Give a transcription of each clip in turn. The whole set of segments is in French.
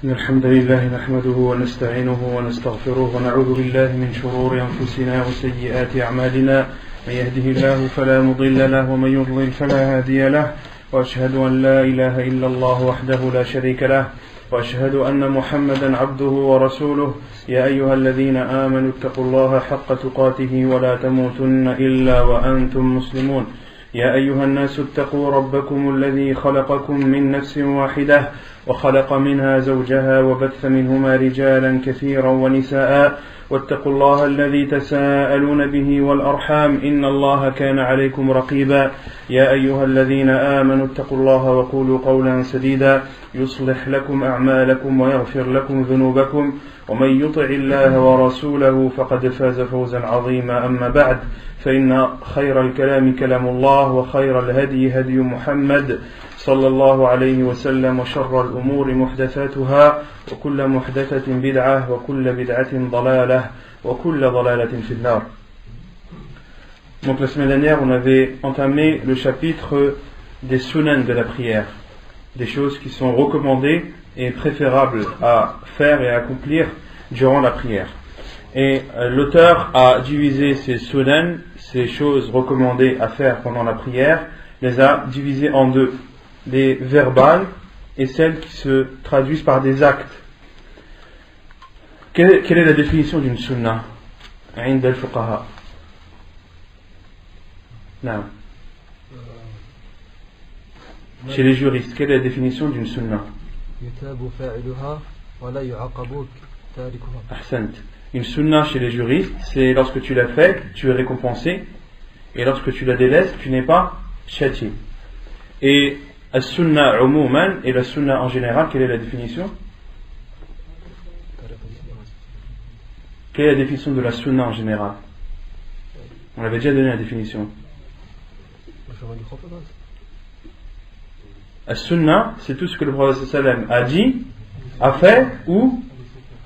إن الحمد لله نحمده ونستعينه ونستغفره ونعوذ بالله من شرور أنفسنا وسيئات أعمالنا من يهده الله فلا مضل له ومن يضلل فلا هادي له وأشهد أن لا إله إلا الله وحده لا شريك له وأشهد أن محمدا عبده ورسوله يا أيها الذين آمنوا اتقوا الله حق تقاته ولا تموتن إلا وأنتم مسلمون يا أيها الناس اتقوا ربكم الذي خلقكم من نفس واحدة وخلق منها زوجها وبث منهما رجالا كثيرا ونساء واتقوا الله الذي تساءلون به والأرحام إن الله كان عليكم رقيبا يا أيها الذين آمنوا اتقوا الله وقولوا قولا سديدا يصلح لكم أعمالكم ويغفر لكم ذنوبكم ومن يطع الله ورسوله فقد فاز فوزا عظيما أما بعد فإن خير الكلام كلام الله وخير الهدي هدي محمد صلى الله عليه وسلم وشر الأمور محدثاتها وكل محدثة بدعة وكل بدعة ضلالة وكل ضلالة في النار. Donc la semaine dernière on avait entamé le chapitre des sunan de la prière, des choses qui sont recommandées et préférables à faire et à accomplir durant la prière. Et l'auteur a divisé ces sunan, ces choses recommandées à faire pendant la prière, les a divisées en deux, les verbales et celles qui se traduisent par des actes. Quelle est la définition d'une sunnah عند الفقهاء؟ Non. Chez les juristes, quelle est la définition d'une sunnah? Ahsant. Une sunnah chez les juristes, c'est lorsque tu l'as fait, tu es récompensé, et lorsque tu la délaisses, tu n'es pas châtié. Et la sunnah umuman et la sunnah en général, quelle est la définition? Quelle est la définition de la sunnah en général? On avait déjà donné la définition. La sunnah, c'est tout ce que le prophète sallam a dit, a fait ou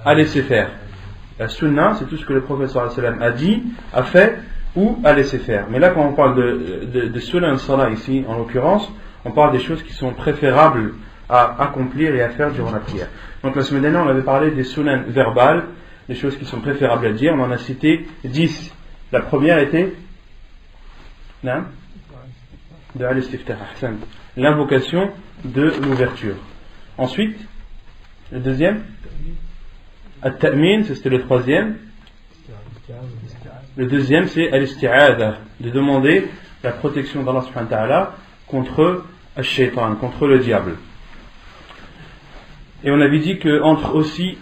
a laissé faire. La sunnah, c'est tout ce que le prophète sallam a dit, a fait ou a laissé faire. Mais là, quand on parle de sunnah salah ici, en l'occurrence, on parle des choses qui sont préférables à accomplir et à faire durant la prière. Donc la semaine dernière, on avait parlé des sunan verbales, des choses qui sont préférables à dire. On en a cité 10. La première était de al-istiftah, l'invocation de l'ouverture. Ensuite, le deuxième, at-ta'min, c'était le troisième. Le deuxième, c'est al-isti'adha, de demander la protection d'Allah subhanahu wa ta'ala contre al-shaytan, contre le diable. Et on avait dit qu'entre aussi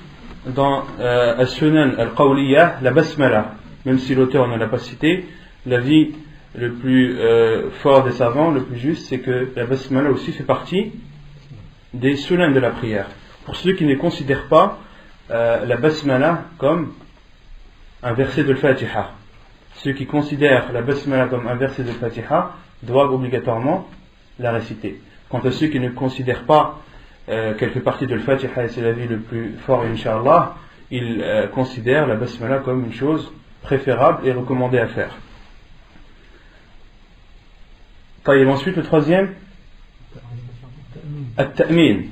dans al-sunan al-qawliya, la basmala, même si l'auteur ne l'a pas cité, l'avis le plus fort des savants, le plus juste, c'est que la basmala aussi fait partie des sunan de la prière. Pour ceux qui ne considèrent pas la basmala comme un verset de l'Fatiha, ceux qui considèrent la basmala comme un verset de l'Fatiha doivent obligatoirement la réciter. Quant à ceux qui ne considèrent pas qu'elle fait partie de l'Fatiha, et c'est l'avis le plus fort, Inch'Allah, ils considèrent la basmala comme une chose préférable et recommandée à faire. Ensuite, le troisième, at-ta'min.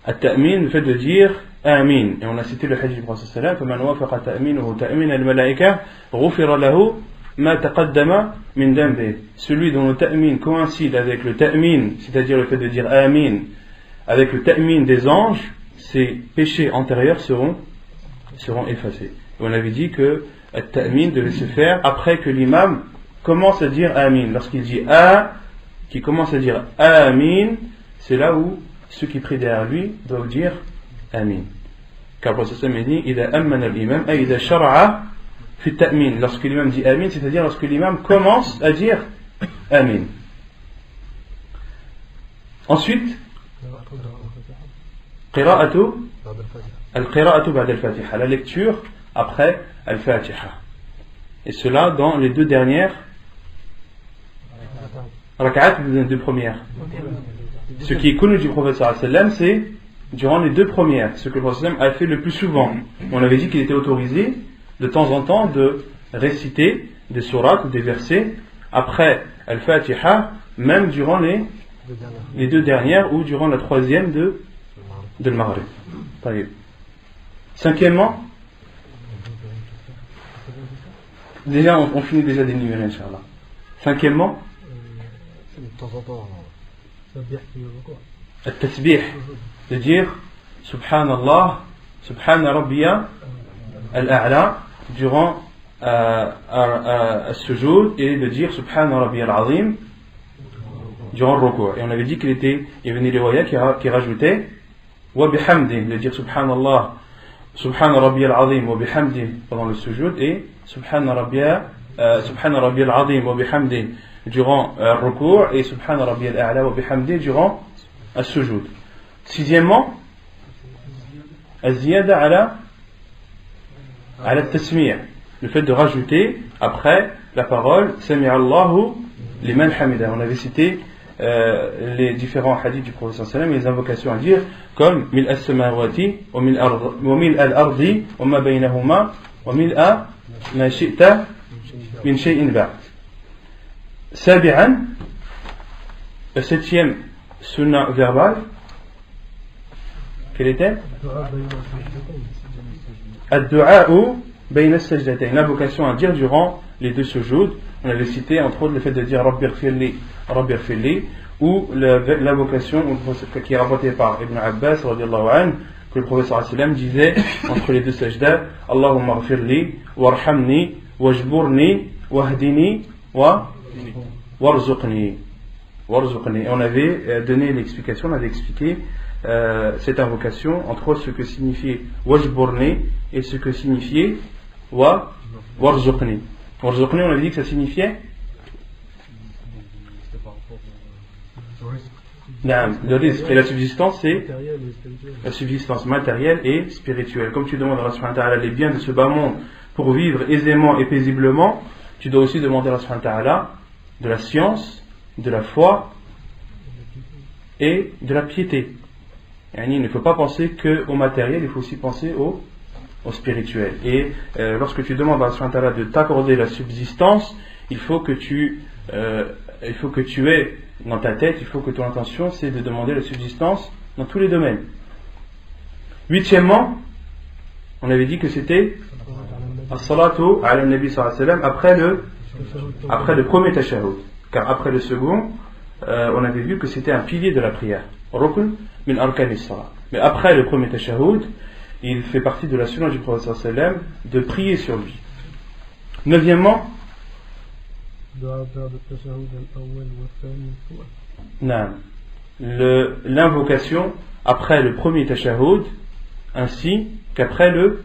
At-ta'min, le fait de dire amin. Et on a cité le hadith du prophète sallallahu alayhi wa sallam, فَمَنْ وَافَقَ تَأْمِينُهُ تَأْمِينَ الْمَلَائِكَةِ غُفِرَ لَهُ مَا تَقَدَّمَ مِنْ ذَنْبِهِ. Celui dont le ta'min coïncide avec le ta'min, c'est-à-dire le fait de dire amin, avec le ta'min des anges, ses péchés antérieurs seront effacés. Et on avait dit que le ta'min devait se faire après que l'imam commence à dire amin. Lorsqu'il dit qui commence à dire amin, c'est là où ceux qui prient derrière lui doivent dire amin. Car le prophète sallallahu alayhi wa sallam dit إذا أمن الإمام أي إذا شرع في التأمين. Lorsque l'imam dit amin, c'est-à-dire lorsque l'imam commence à dire amin. Ensuite, al-qira'atu ba'da al-fatiha, la lecture après al-fatiha. Et cela dans les deux dernières rak'at, les deux premières. Ce qui est connu du prophète sallallahu alayhi wa sallam, c'est durant les deux premières, ce que le prophète sallallahu alayhi wa sallam a fait le plus souvent. On avait dit qu'il était autorisé de temps en temps de réciter des sourates ou des versets après al-fatiha, même durant les deux dernières ou durant la troisième de l'Maghrib. طيب. Cinquièmement, déjà on finit déjà d'énumérer, Inch'Allah. Cinquièmement, التسبيح, de dire Subhanallah, Subhana Rabbiya al-A'la durant al-Sujoud, et de dire Subhana Rabbiya al-Azim durant le ruku'. Et on avait dit qu'il y avait une riwaya qui rajoutait wa bihamdi, de dire Subhanallah, Subhana Rabbiya al-Azim wa bihamdi pendant le sujoud, et Subhana Rabbiya al-Azim wa bihamdi durant le ruku' et Subhana Rabbiya al-A'la wa bihamdi durant al-sujoud. Sixièmement, al-ziyada ala al-tasmi', le fait de rajouter après la parole Sami'a Allahu liman hamida. On avait cité les différents hadiths du prophète sallallahu alayhi wa sallam et les invocations à dire, comme mil as-samawati wa mil al-ardi wa ma baynahuma wa mil ma shi'ta min shay'in ba'd. Sabi'an, le septième sunnah verbal, quel était? Ad-du'a'u bayna as-sajdatayn, l'invocation à dire durant les deux sujouds. On avait cité entre autres le fait de dire Rabbi ighfirli, Rabbi ighfirli, ou l'invocation qui est rapportée par Ibn Abbas radiyallahu anhu, que le prophète sallallahu alayhi wa sallam disait entre les deux sajdas Allahumma ighfirli, warhamni, wajburni, wahdini, warzuqni. Et on avait donné l'explication, on avait expliqué cette invocation, entre autres ce que signifiait wajburni et ce que signifiait warzuqni. Warzuqni, on avait dit que ça signifiait le rizq, et la subsistance, c'est la subsistance matérielle et spirituelle. Comme tu demandes à Allah subhanahu wa ta'ala les biens de ce bas monde pour vivre aisément et paisiblement, tu dois aussi demander à Allah subhanahu wa ta'ala de la science, de la foi et de la piété. Il ne faut pas penser qu'au matériel, il faut aussi penser au spirituel. Et lorsque tu demandes à Allah subhanahu wa ta'ala de t'accorder la subsistance, il faut que tu aies dans ta tête, il faut que ton intention c'est de demander la subsistance dans tous les domaines. Huitièmement, on avait dit que c'était as-salatu ala nabi sallallahu alayhi wa sallam après le premier tashahhud, car après le second on avait vu que c'était un pilier de la prière, rukn min arkanis salat. Mais après le premier tashahhud, il fait partie de la sunna du prophète sallallahu alayhi wa sallam de prier sur lui. Neuvièmement, l'invocation après le premier tashahhud ainsi qu'après le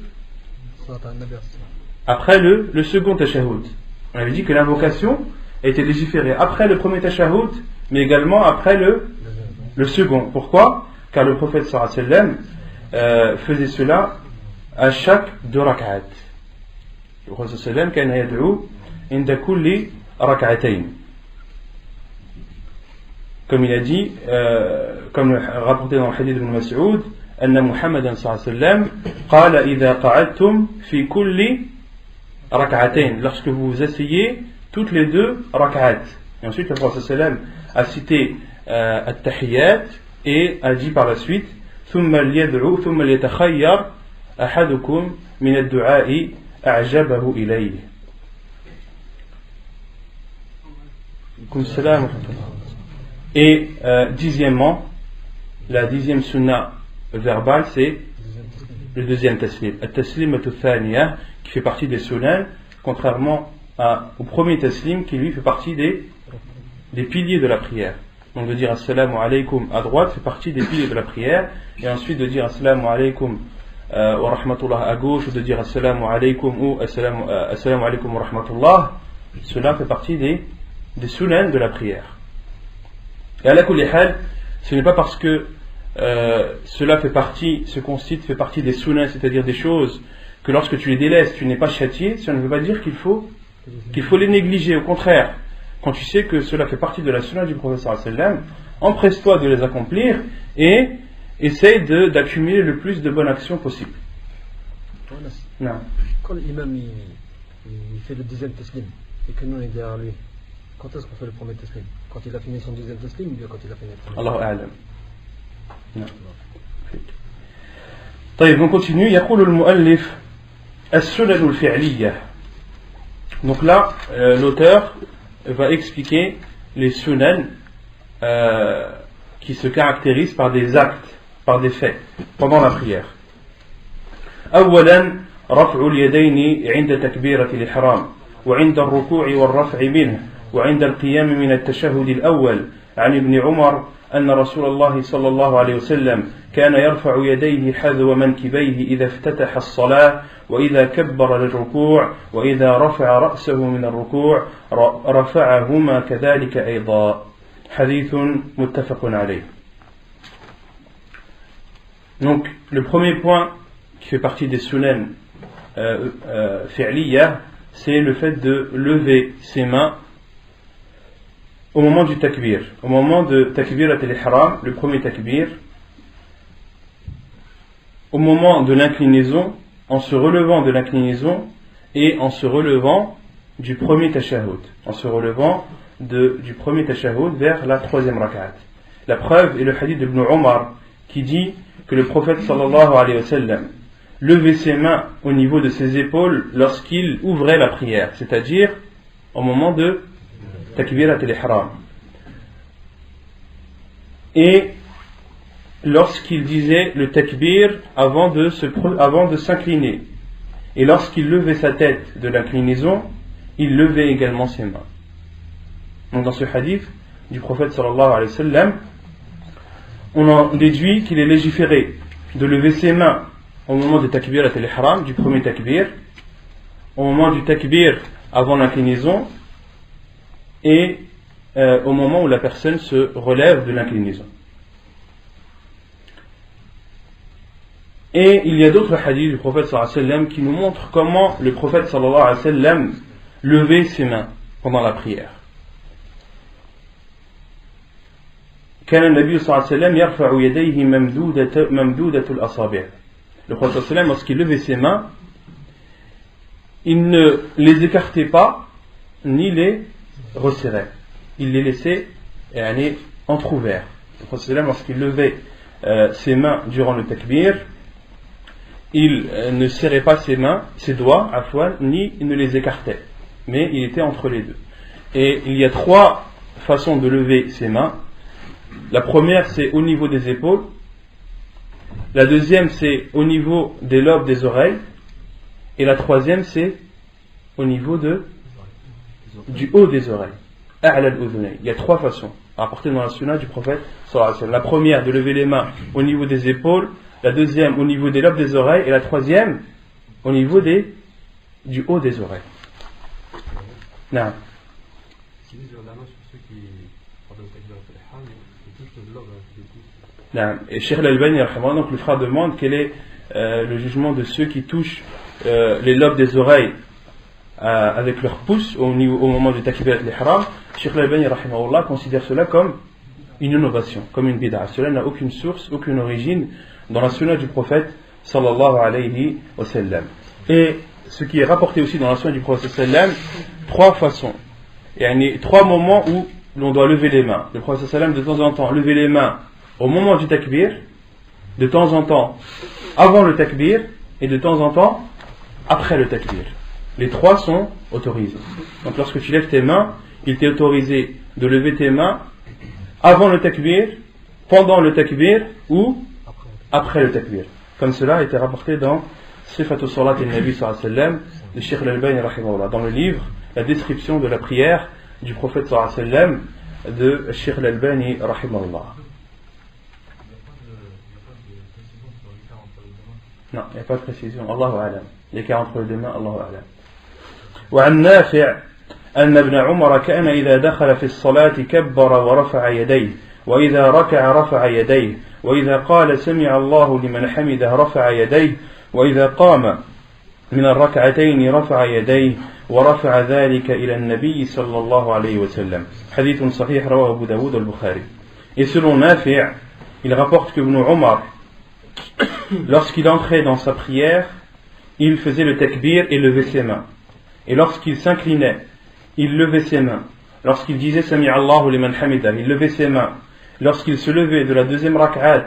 second tashahhud. On avait dit que l'invocation était légiférée après le premier tashahhud mais également après le second. Pourquoi? Car le prophète sallallahu alayhi wa sallam faisait cela à chaque deux rak'at. Le prophète sallallahu alayhi wa sallam kana yad'u inda kulli rak'atayn. Comme il a dit, comme rapporté dans le hadith de Mas'ud, أن محمدا صلى الله عليه وسلم قال إذا قعدتم في كل ركعتين, lorsque vous vous asseyez toutes les deux rak'at. Et ensuite le prophète صلى الله عليه وسلم a cité التحيات et a dit par la suite ثم ليدعو ثم ليتخير أحدكم من الدعاء أعجبه إليه. Et dixièmement, la dixième sunna verbale, c'est le deuxième taslim, at-taslim at-thaniya, qui fait partie des sunan, contrairement au premier taslim qui lui fait partie des piliers de la prière. Donc de dire assalamu alaykum à droite fait partie des piliers de la prière, et ensuite de dire assalamu alaykum wa rahmatullah à gauche, ou de dire assalamu alaykum ou assalamu alaykum wa rahmatullah, cela fait partie des sunan de la prière. Et à la kulli hal, ce n'est pas parce que cela fait partie des sunan, c'est-à-dire des choses que lorsque tu les délaisses, tu n'es pas châtié, ça ne veut pas dire qu'il faut les négliger. Au contraire, quand tu sais que cela fait partie de la sunna du prophète sallallahu alayhi wa sallam, empresse-toi de les accomplir et essaye d'accumuler le plus de bonnes actions possible. Non. Quand l'imam il fait le deuxième taslim et que nous on est derrière lui, quand est-ce qu'on fait le premier taslim? Quand il a fini son deuxième taslim ou bien quand il a fini le premier? Allahu a'lam. Non. طيب, on continue. يقول المؤلف السنن الفعلية. Donc là, l'auteur va expliquer les sunan qui se caractérisent par des actes, par des faits, pendant la prière. أولا رفع اليدين عند تكبيرة الإحرام وعند الركوع والرفع منه وعند القيام من التشهد الأول عن ابن عمر أن رسول الله صلى الله عليه وسلم كان يرفع يديه حذو منكبيه إذا افتتح الصلاة وإذا كبر للركوع وإذا رفع رأسه من الركوع رفعهما كذلك أيضا. حديث متفق عليه. Donc le premier point qui fait partie des sunan fi'liya, c'est le fait de lever ses mains au moment du takbir, au moment de takbirat al-ihram, le premier takbir, au moment de l'inclinaison, en se relevant de l'inclinaison et en se relevant du premier tashahhud, en se relevant du premier tashahhud vers la troisième rak'at. La preuve est le hadith d'Ibn Umar qui dit que le prophète sallallahu alayhi wa sallam levait ses mains au niveau de ses épaules lorsqu'il ouvrait la prière, c'est-à-dire au moment de takbirat al-ihram, et lorsqu'il disait le takbir avant de s'incliner, et lorsqu'il levait sa tête de l'inclinaison, il levait également ses mains. Donc dans ce hadith du prophète sallallahu alayhi wa sallam, on en déduit qu'il est légiféré de lever ses mains au moment de takbirat al-ihram, du premier takbir, au moment du takbir avant l'inclinaison, et au moment où la personne se relève de l'inclinaison. Et il y a d'autres hadiths du prophète sallallahu alayhi wa sallam qui nous montrent comment le prophète sallallahu alayhi wa sallam levait ses mains pendant la prière. كان النبي صلى الله عليه وسلم يرفع يديه ممدودة الأصابع. Le prophète sallallahu alayhi wa sallam, lorsqu'il levait ses mains, il ne les écartait pas ni les resserrait, il les laissait entrouverts. Le prophète sallallahu alayhi wa sallam, lorsqu'il levait ses mains durant le takbir, il ne serrait pas ses doigts, ni il ne les écartait, mais il était entre les deux. Et il y a trois façons de lever ses mains. La première, c'est au niveau des épaules. La deuxième, c'est au niveau des lobes des oreilles. Et la troisième, c'est au niveau du haut des oreilles. Il y a trois façons rapportées dans la sunna du prophète sallallahu alayhi wa sallam. La première, de lever les mains au niveau des épaules. La deuxième, au niveau des lobes des oreilles. Et la troisième, au niveau du haut des oreilles. Non. Et Cheikh Al-Albani, donc le frère demande quel est le jugement de ceux qui touchent les lobes des oreilles avec leurs pouces au moment du takbirat al-ihram. Cheikh Al-Albani considère cela comme une innovation, comme une bid'a. Cela n'a aucune source, aucune origine dans la sunna du prophète sallallahu alayhi wa sallam. Et ce qui est rapporté aussi dans la sunna du prophète sallam, trois façons, trois moments où l'on doit lever les mains. Le prophète sallam de temps en temps levait les mains au moment du takbir, de temps en temps avant le takbir et de temps en temps après le takbir. Les trois sont autorisés. Donc lorsque tu lèves tes mains, il t'est autorisé de lever tes mains avant le takbir, pendant le takbir ou après le takbir. Comme cela a été rapporté dans Sifatu Salat al-Nabi sallallahu alayhi wa sallam de Cheikh Al-Albani rahimahullah, dans le livre La description de la prière du prophète sallallahu alayhi wa sallam de Cheikh Al-Albani rahimahullah. Non, il n'y a pas de précision. Allahu a'lam. L'écart entre les deux mains, Allahu a'lam. وعن نافع أن ابن عمر كان إذا دخل في الصلاة كبر ورفع يديه وإذا ركع رفع يديه وإذا قال سمع الله لمن حمده رفع يديه وإذا قام من الركعتين رفع يديه ورفع ذلك إلى النبي صلى الله عليه وسلم. حديث صحيح رواه أبو داود والبخاري. Et selon Nafi', il rapporte que Ibn Umar, lorsqu'il entrait dans sa prière, il faisait le takbir et levait ses mains. Et lorsqu'il s'inclinait, il levait ses mains. Lorsqu'il disait Sami Allahu liman hamida, il levait ses mains. Lorsqu'il se levait de la deuxième rak'at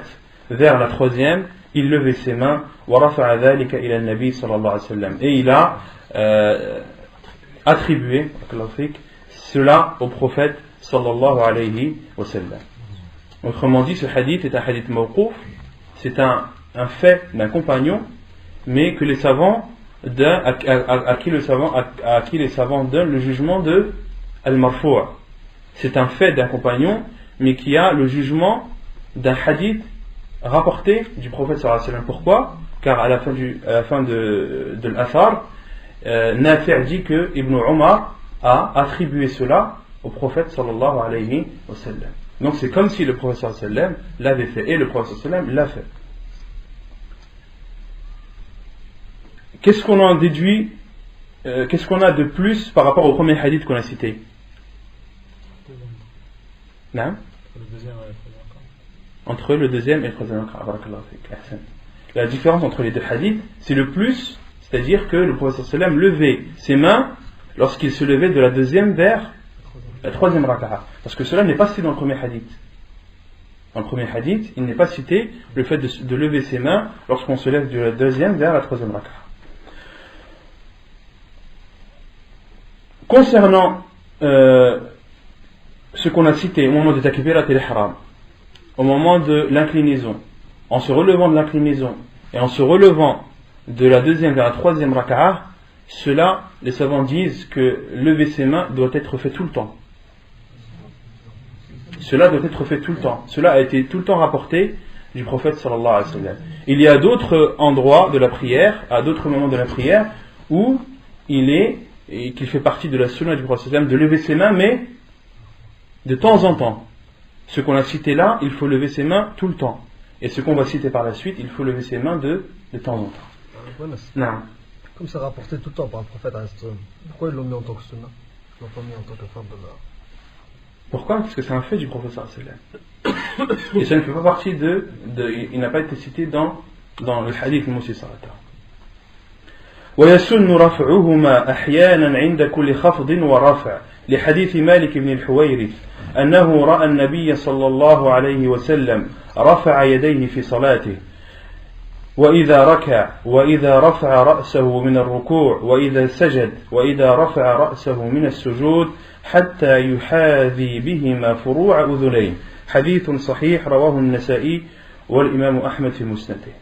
vers la troisième, il levait ses mains وَرَفَعَ ذَلِكَ إِلَى النَّبِي صلى الله عليه وسلم. Et il a attribué cela au prophète sallallahu alayhi wa sallam. Autrement dit, ce hadith est un hadith mawqouf, c'est un fait d'un compagnon, mais que les savants à qui les savants donnent le jugement de al-marfu'. C'est un fait d'un compagnon, mais qui a le jugement d'un hadith rapporté du prophète sallallahu alayhi wa sallam. Pourquoi? Car à la fin de l'Athar, Nafi' dit que Ibn Umar a attribué cela au prophète sallallahu alayhi wa sallam. Donc c'est comme si le prophète sallallahu alayhi wa sallam l'avait fait, et le prophète sallallahu alayhi wa sallam l'a fait. Qu'est-ce qu'on en déduit, qu'est-ce qu'on a de plus par rapport au premier hadith qu'on a cité? Non? Entre le deuxième et le troisième. La différence entre les deux hadiths, c'est le plus, c'est-à-dire que le prophète sallallahu alayhi wa sallam levait ses mains lorsqu'il se levait de la deuxième vers la troisième raka'a. Parce que cela n'est pas cité dans le premier hadith. Dans le premier hadith, il n'est pas cité le fait de lever ses mains lorsqu'on se lève de la deuxième vers la troisième raka'a. Concernant ce qu'on a cité au moment de takbirat al-ihram, au moment de l'inclinaison, en se relevant de l'inclinaison et en se relevant de la deuxième vers la troisième raka'a, cela, les savants disent que lever ses mains doit être fait tout le temps. Cela doit être fait tout le temps. Cela a été tout le temps rapporté du prophète sallallahu alayhi wa sallam. Il y a d'autres endroits de la prière, à d'autres moments de la prière, où qu'il fait partie de la sunna du prophète sallallahu alayhi wa sallam de lever ses mains, mais de temps en temps. Ce qu'on a cité là, il faut lever ses mains tout le temps. Et ce qu'on va citer par la suite, il faut lever ses mains de temps en temps. Non. Comme c'est rapporté tout le temps par le prophète, pourquoi ils l'ont mis en tant que sunna? Ils l'ont pas mis en tant que forme de la... Pourquoi? Parce que c'est un fait du prophète sallallahu alayhi wa sallam. Et ça ne fait pas partie il n'a pas été cité dans le hadith Moussa Sarata. ويسن رفعهما أحيانا عند كل خفض ورفع لحديث مالك بن الحويرث أنه رأى النبي صلى الله عليه وسلم رفع يديه في صلاته وإذا ركع وإذا رفع رأسه من الركوع وإذا سجد وإذا رفع رأسه من السجود حتى يحاذي بهما فروع أذنيه حديث صحيح رواه النسائي والإمام أحمد في مسنده.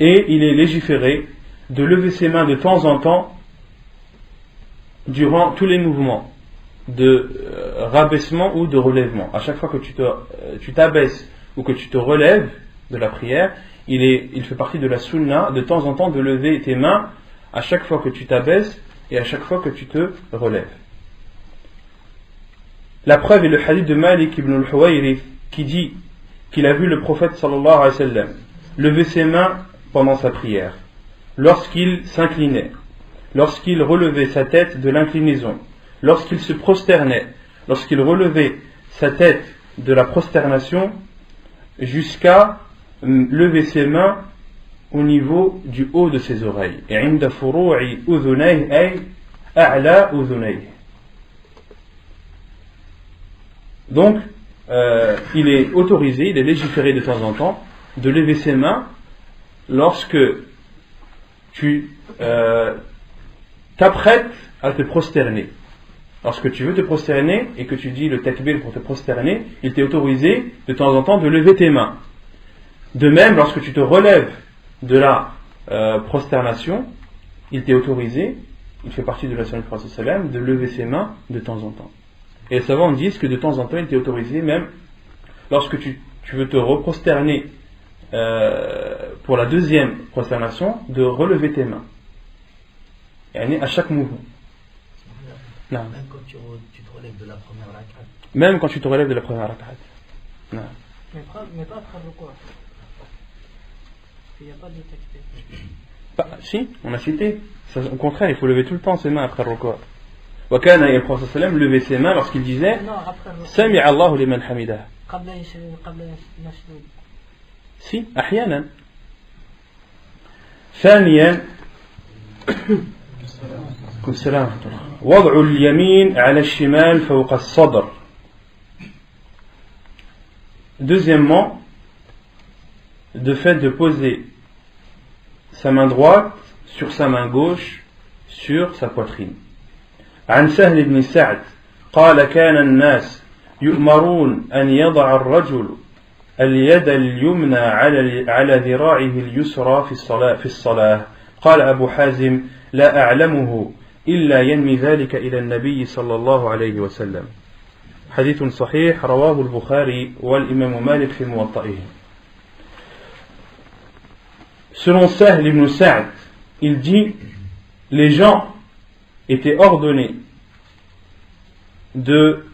Et il est légiféré de lever ses mains de temps en temps durant tous les mouvements de rabaissement ou de relèvement. À chaque fois que tu t'abaisses ou que tu te relèves de la prière, il fait partie de la sunna de temps en temps de lever tes mains à chaque fois que tu t'abaisses et à chaque fois que tu te relèves. La preuve est le hadith de Malik ibn al-Huwayrith qui dit qu'il a vu le prophète sallallahu alayhi wa sallam lever ses mains pendant sa prière, lorsqu'il s'inclinait, lorsqu'il relevait sa tête de l'inclinaison, lorsqu'il se prosternait, lorsqu'il relevait sa tête de la prosternation jusqu'à lever ses mains au niveau du haut de ses oreilles. Et عند فروع أذنيه أي أعلى أذنيه. Donc, il est autorisé, il est légiféré de temps en temps de lever ses mains lorsque tu t'apprêtes à te prosterner. Lorsque tu veux te prosterner et que tu dis le takbir pour te prosterner, il t'est autorisé de temps en temps de lever tes mains. De même, lorsque tu te relèves de la prosternation, il t'est autorisé, il fait partie de la sunna du prophète sallallahu alayhi wa sallam, de lever ses mains de temps en temps. Et les savants disent que de temps en temps, il t'est autorisé, même lorsque tu veux te reprosterner pour la deuxième prosternation, de relever tes mains. Et à chaque mouvement. Non. Même quand tu te relèves de la première rak'at. Même quand tu te relèves de la première rak'at. Non. Mais pas après le quoi. Il n'y a pas de takbir. Si, on a cité. Ça, au contraire, il faut lever tout le temps ses mains après le record. وكان et le prophète sallam levait ses mains lorsqu'il disait سمع الله لمن حمده. قبل يسجد. Si, أحيانا. ثانيا وضع اليمين على الشمال فوق الصدر. Deuxièmement, de fait de poser sa main droite sur sa main gauche sur sa poitrine. عن سهل بن سعد قال كان الناس يؤمرون أن يضع الرجل اليد اليمنى على ذراعه اليسرى في الصلاة قال أبو حازم لا أعلمه إلا ينمي ذلك إلى النبي صلى الله عليه وسلم. حديث صحيح رواه البخاري والإمام مالك في موطئه. Selon Sahl ibn Sa'd, il dit les gens étaient ordonnés de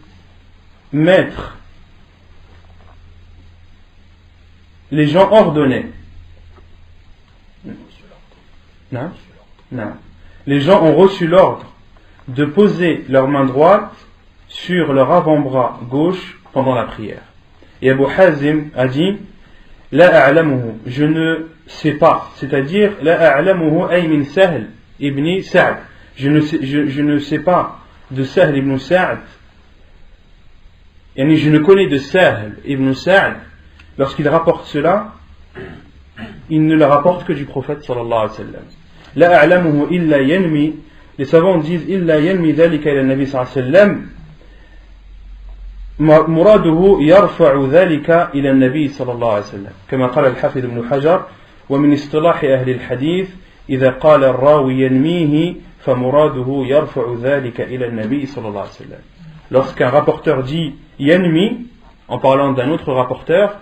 mettre, les gens ordonnaient, non, les gens ont reçu l'ordre de poser leur main droite sur leur avant-bras gauche pendant la prière. Et Abu Hazim a dit La a'lamuhu, je ne sais pas, c'est-à-dire La a'lamuhu ay min Sahl ibn Sa'd, je ne sais pas de Sahl ibn Sa'd, yani je ne connais de Sahl ibn Sa'd, lorsqu'il rapporte cela, il ne le rapporte que du prophète sallallahu alayhi wa sallam. La a'lamuhu illa yanmi, les savants disent illa yanmi dhalika ila nabi sallallahu alayhi wa sallam, مراده يرفع ذلك إلى النبي صلى الله عليه وسلم كما قال الحافظ ابن حجر ومن اصطلاح أهل الحديث إذا قال الراوي ينميه فمراده يرفع ذلك إلى النبي صلى الله عليه وسلم. Lorsqu'un rapporteur dit yanmi en parlant d'un autre rapporteur,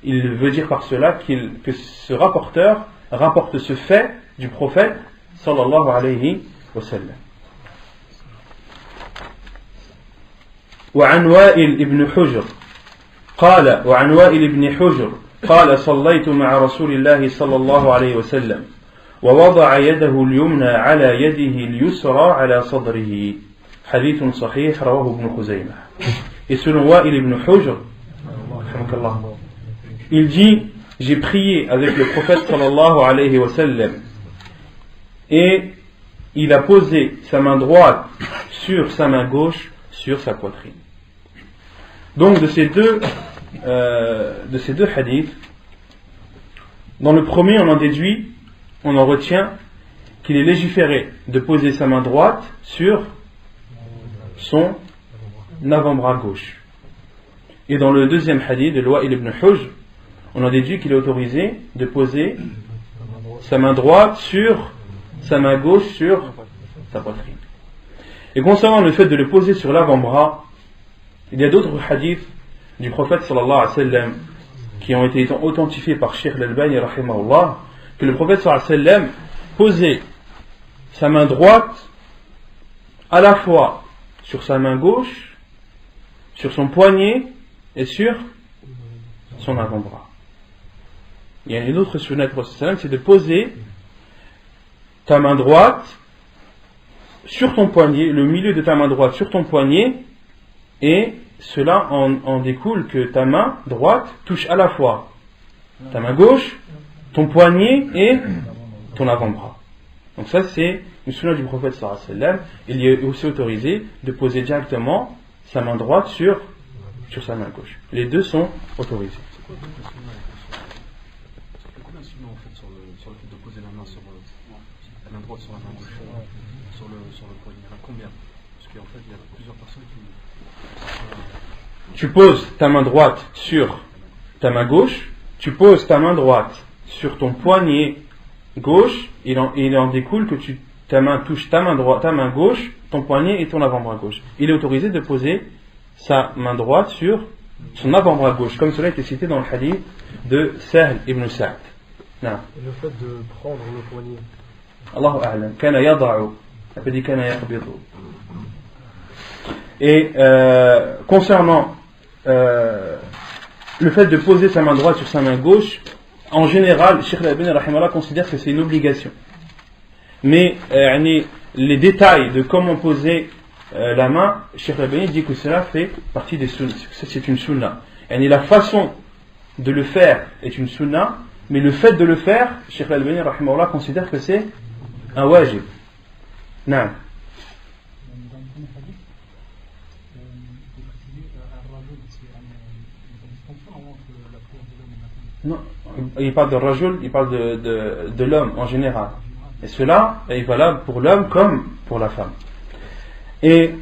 il veut dire par cela que ce rapporteur rapporte ce fait du prophète sallallahu alayhi wa sallam. وعن وائل ابن حجر قال صليت مع رسول الله صلى الله عليه وسلم ووضع يده اليمنى على يده اليسرى على صدره حديث صحيح رواه ابن خزيمة. Et selon Wa'il ibn Hujr, il dit j'ai prié avec le prophète sallallahu alayhi wa sallam et il a posé sa main droite sur sa main gauche sur sa poitrine. Donc de ces deux hadiths, dans le premier on en retient qu'il est légiféré de poser sa main droite sur son avant-bras gauche. Et dans le deuxième hadith de Wa'il ibn Hujr, on en déduit qu'il est autorisé de poser sa main droite sur sa main gauche sur sa poitrine. Et concernant le fait de le poser sur l'avant-bras, il y a d'autres hadiths du prophète sallallahu alayhi wa sallam qui ont été authentifiés par Cheikh Al-Albani rahimahullah, que le prophète sallallahu alayhi wa sallam posait sa main droite à la fois sur sa main gauche, sur son poignet et sur son avant-bras. Il y a une autre sunnah du prophète sallallahu alayhi wa sallam, c'est de poser ta main droite sur ton poignet, le milieu de ta main droite sur ton poignet, et cela en découle que ta main droite touche à la fois ta main gauche, ton poignet et ton avant-bras. Donc ça c'est une sunna du prophète sallallahu alayhi wa sallam. Il est aussi autorisé de poser directement sa main droite sur sa main gauche. Les deux sont autorisés. Combien de sunna en fait sur le fait de poser la main droite sur la main gauche sur le poignet? Il y en a combien? Parce qu'en fait il y a plusieurs personnes qui... Tu poses ta main droite sur ta main gauche, tu poses ta main droite sur ton poignet gauche, il en découle que ta main touche ta main gauche, ton poignet et ton avant-bras gauche. Il est autorisé de poser sa main droite sur son avant-bras gauche, comme cela a été cité dans le hadith de Sahl ibn Sa'd. Et le fait de prendre le poignet, Allahu a'lam, kana yada'u, ça peut dire kana yaqbidu. Et concernant le fait de poser sa main droite sur sa main gauche, en général, Cheikh Al-Albani rahimahullah considère que c'est une obligation. Mais les détails de comment poser la main, Cheikh Al-Albani dit que cela fait partie des sunnah. C'est une sunnah. Et la façon de le faire est une sunnah, mais le fait de le faire, Cheikh Al-Albani rahimahullah considère que c'est un wajib. Non. Non, il parle de rajul, il parle de l'homme en général. Et cela est valable pour l'homme comme pour la femme. Et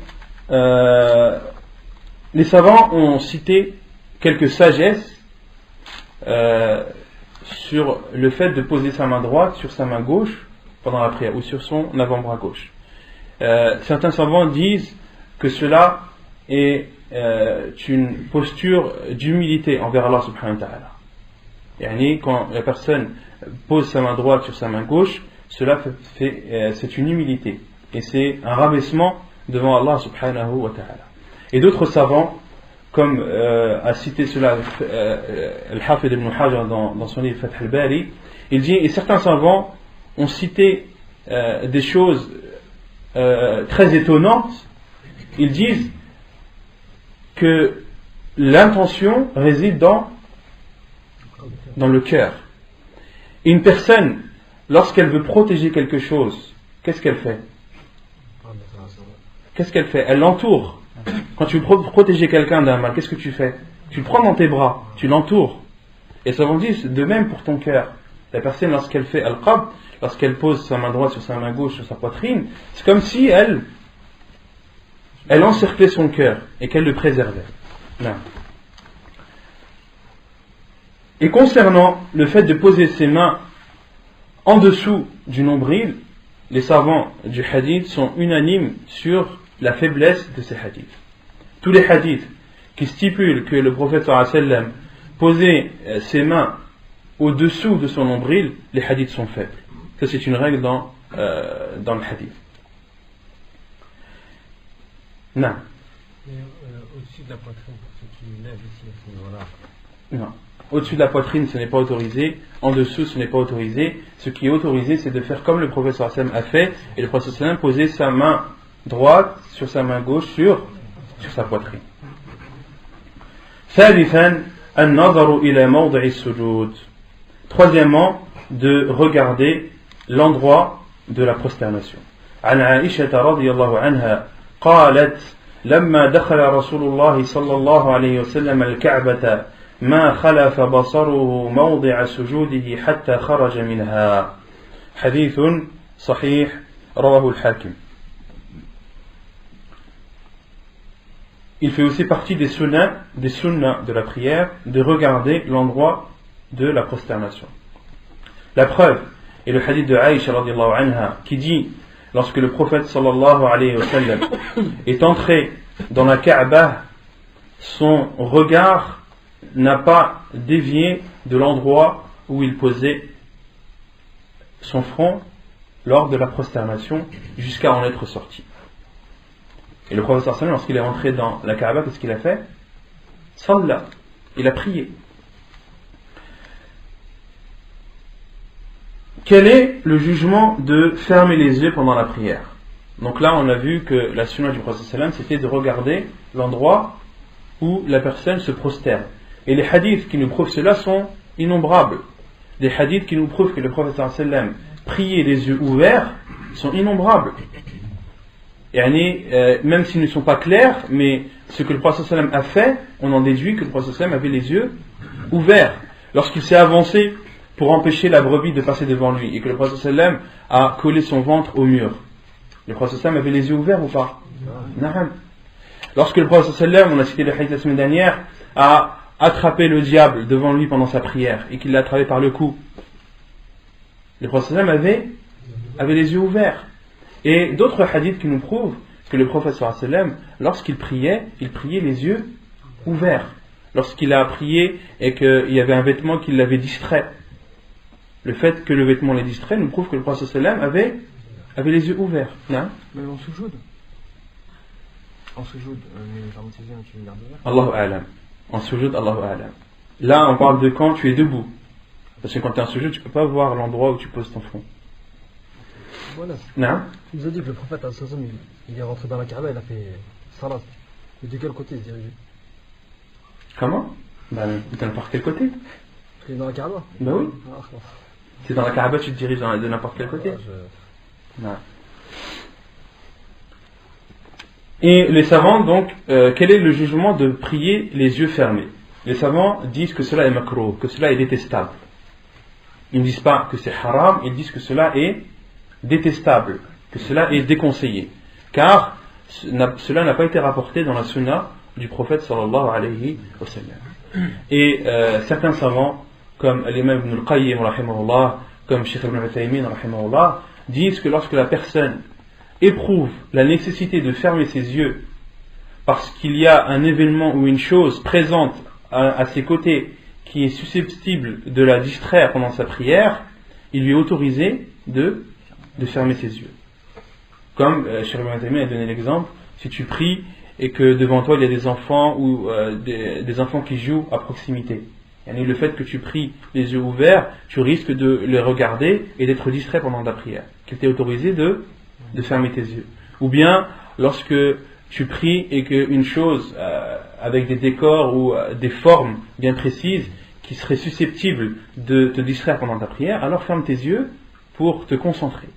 les savants ont cité quelques sagesses sur le fait de poser sa main droite sur sa main gauche pendant la prière ou sur son avant-bras gauche. Certains savants disent que cela est une posture d'humilité envers Allah subhanahu wa ta'ala. Yani, quand la personne pose sa main droite sur sa main gauche, cela c'est une humilité et c'est un rabaissement devant Allah subhanahu wa ta'ala. Et d'autres savants, comme a cité cela Al-Hafid ibn Hajar dans son livre Fath al-Bari, il dit, et certains savants ont cité des choses très étonnantes. Ils disent que l'intention réside dans le cœur. Une personne, lorsqu'elle veut protéger quelque chose, qu'est-ce qu'elle fait? Elle l'entoure. Quand tu veux protéger quelqu'un d'un mal, qu'est-ce que tu fais? Tu le prends dans tes bras, tu l'entoures. Et ça veut dire de même pour ton cœur. La personne, lorsqu'elle fait al-qabd, lorsqu'elle pose sa main droite sur sa main gauche sur sa poitrine, c'est comme si elle encerclait son cœur et qu'elle le préservait. Non. Et concernant le fait de poser ses mains en dessous du nombril, les savants du hadith sont unanimes sur la faiblesse de ces hadiths. Tous les hadiths qui stipulent que le prophète sallallahu alayhi wa sallam posait ses mains au-dessous de son nombril, les hadiths sont faibles. Ça, c'est une règle dans le hadith. Non. Au-dessus de la poitrine, pour ceux qui lèvent ici, voilà. Non. Au-dessus de la poitrine, ce n'est pas autorisé. En dessous, ce n'est pas autorisé. Ce qui est autorisé, c'est de faire comme le prophète sallallahu alayhi wa sallam a fait. Et le prophète sallallahu alayhi wa sallam posait sa main droite sur sa main gauche sur sa poitrine. ثالثا النظر إلى موضع السجود. Troisièmement, de regarder l'endroit de la prosternation. عن عائشة رضي الله عنها قالت لما دخل رسول الله صلى الله عليه وسلم الكعبة ما خلف بصره موضع سجوده حتى خرج منها. حديث صحيح رواه الحاكم. Il fait aussi partie des sunnahs de la prière de regarder l'endroit de la prosternation. La preuve est le hadith de Aïcha radiallahu anha qui dit, lorsque le prophète sallallahu alayhi wa sallam est entré dans la Kaaba, son regard n'a pas dévié de l'endroit où il posait son front lors de la prosternation jusqu'à en être sorti. Et le prophète sallallahu alayhi wa sallam, lorsqu'il est rentré dans la Kaaba, qu'est-ce qu'il a fait? Salla, il a prié. Quel est le jugement de fermer les yeux pendant la prière? Donc là, on a vu que la sunna du prophète sallallahu alayhi wa sallam, c'était de regarder l'endroit où la personne se prosterne. Et les hadiths qui nous prouvent cela sont innombrables. Les hadiths qui nous prouvent que le prophète sallallahu alayhi wa sallam priait les yeux ouverts sont innombrables. Même s'ils ne sont pas clairs, mais ce que le prophète sallallahu alayhi wa sallam a fait, on en déduit que le prophète sallallahu alayhi wa sallam avait les yeux ouverts. Lorsqu'il s'est avancé pour empêcher la brebis de passer devant lui et que le prophète sallallahu alayhi wa sallam a collé son ventre au mur, le prophète sallallahu alayhi wa sallam avait les yeux ouverts ou pas? Non. Lorsque le prophète sallallahu alayhi wa sallam, on a cité le hadith la semaine dernière, a attrapé le diable devant lui pendant sa prière et qu'il l'a attrapé par le cou, le prophète sallallahu alayhi wa sallam avait les yeux ouverts. Et d'autres hadiths qui nous prouvent que le prophète sallallahu alayhi wa sallam, lorsqu'il priait les yeux ouverts. Lorsqu'il a prié et qu'il y avait un vêtement qui l'avait distrait, le fait que le vêtement l'ait distrait nous prouve que le prophète sallallahu alayhi wa sallam avait les yeux ouverts. Non? Mais en sujoud, les jambes de ses yeux, tu les gardes ouverts. Allahu a'lam. En sujoud, Allahu a'lam. Là, on parle de quand tu es debout. Parce que quand tu es en sujoud, tu ne peux pas voir l'endroit où tu poses ton front. Voilà. Non? Tu nous as dit que le prophète il est rentré dans la Kaaba, il a fait salat. Mais de quel côté il se dirigeait? Comment? De n'importe quel côté. Il est dans la Kaaba? Ben oui. Ah, C'est dans la Kaaba, tu te diriges de n'importe quel côté. Non. Et les savants, donc, quel est le jugement de prier les yeux fermés? Les savants disent que cela est makruh, que cela est détestable. Ils ne disent pas que c'est haram, ils disent que cela est détestable, que cela est déconseillé. Car cela n'a pas été rapporté dans la sunna du prophète sallallahu alayhi wa sallam. Et certains savants, comme l'imam Ibn al-Qayyim, rahimahullah, comme Cheikh Ibn Uthaymin, rahimahullah, disent que lorsque la personne éprouve la nécessité de fermer ses yeux parce qu'il y a un événement ou une chose présente à ses côtés qui est susceptible de la distraire pendant sa prière, il lui est autorisé de fermer ses yeux. Comme Cheikh Ibn Uthaymin a donné l'exemple, si tu pries et que devant toi il y a des enfants ou des enfants qui jouent à proximité, et le fait que tu pries les yeux ouverts, tu risques de les regarder et d'être distrait pendant ta prière. Qu'il t'est autorisé de fermer tes yeux. Ou bien lorsque tu pries et qu'une chose avec des décors ou des formes bien précises qui seraient susceptibles de te distraire pendant ta prière, alors ferme tes yeux pour te concentrer.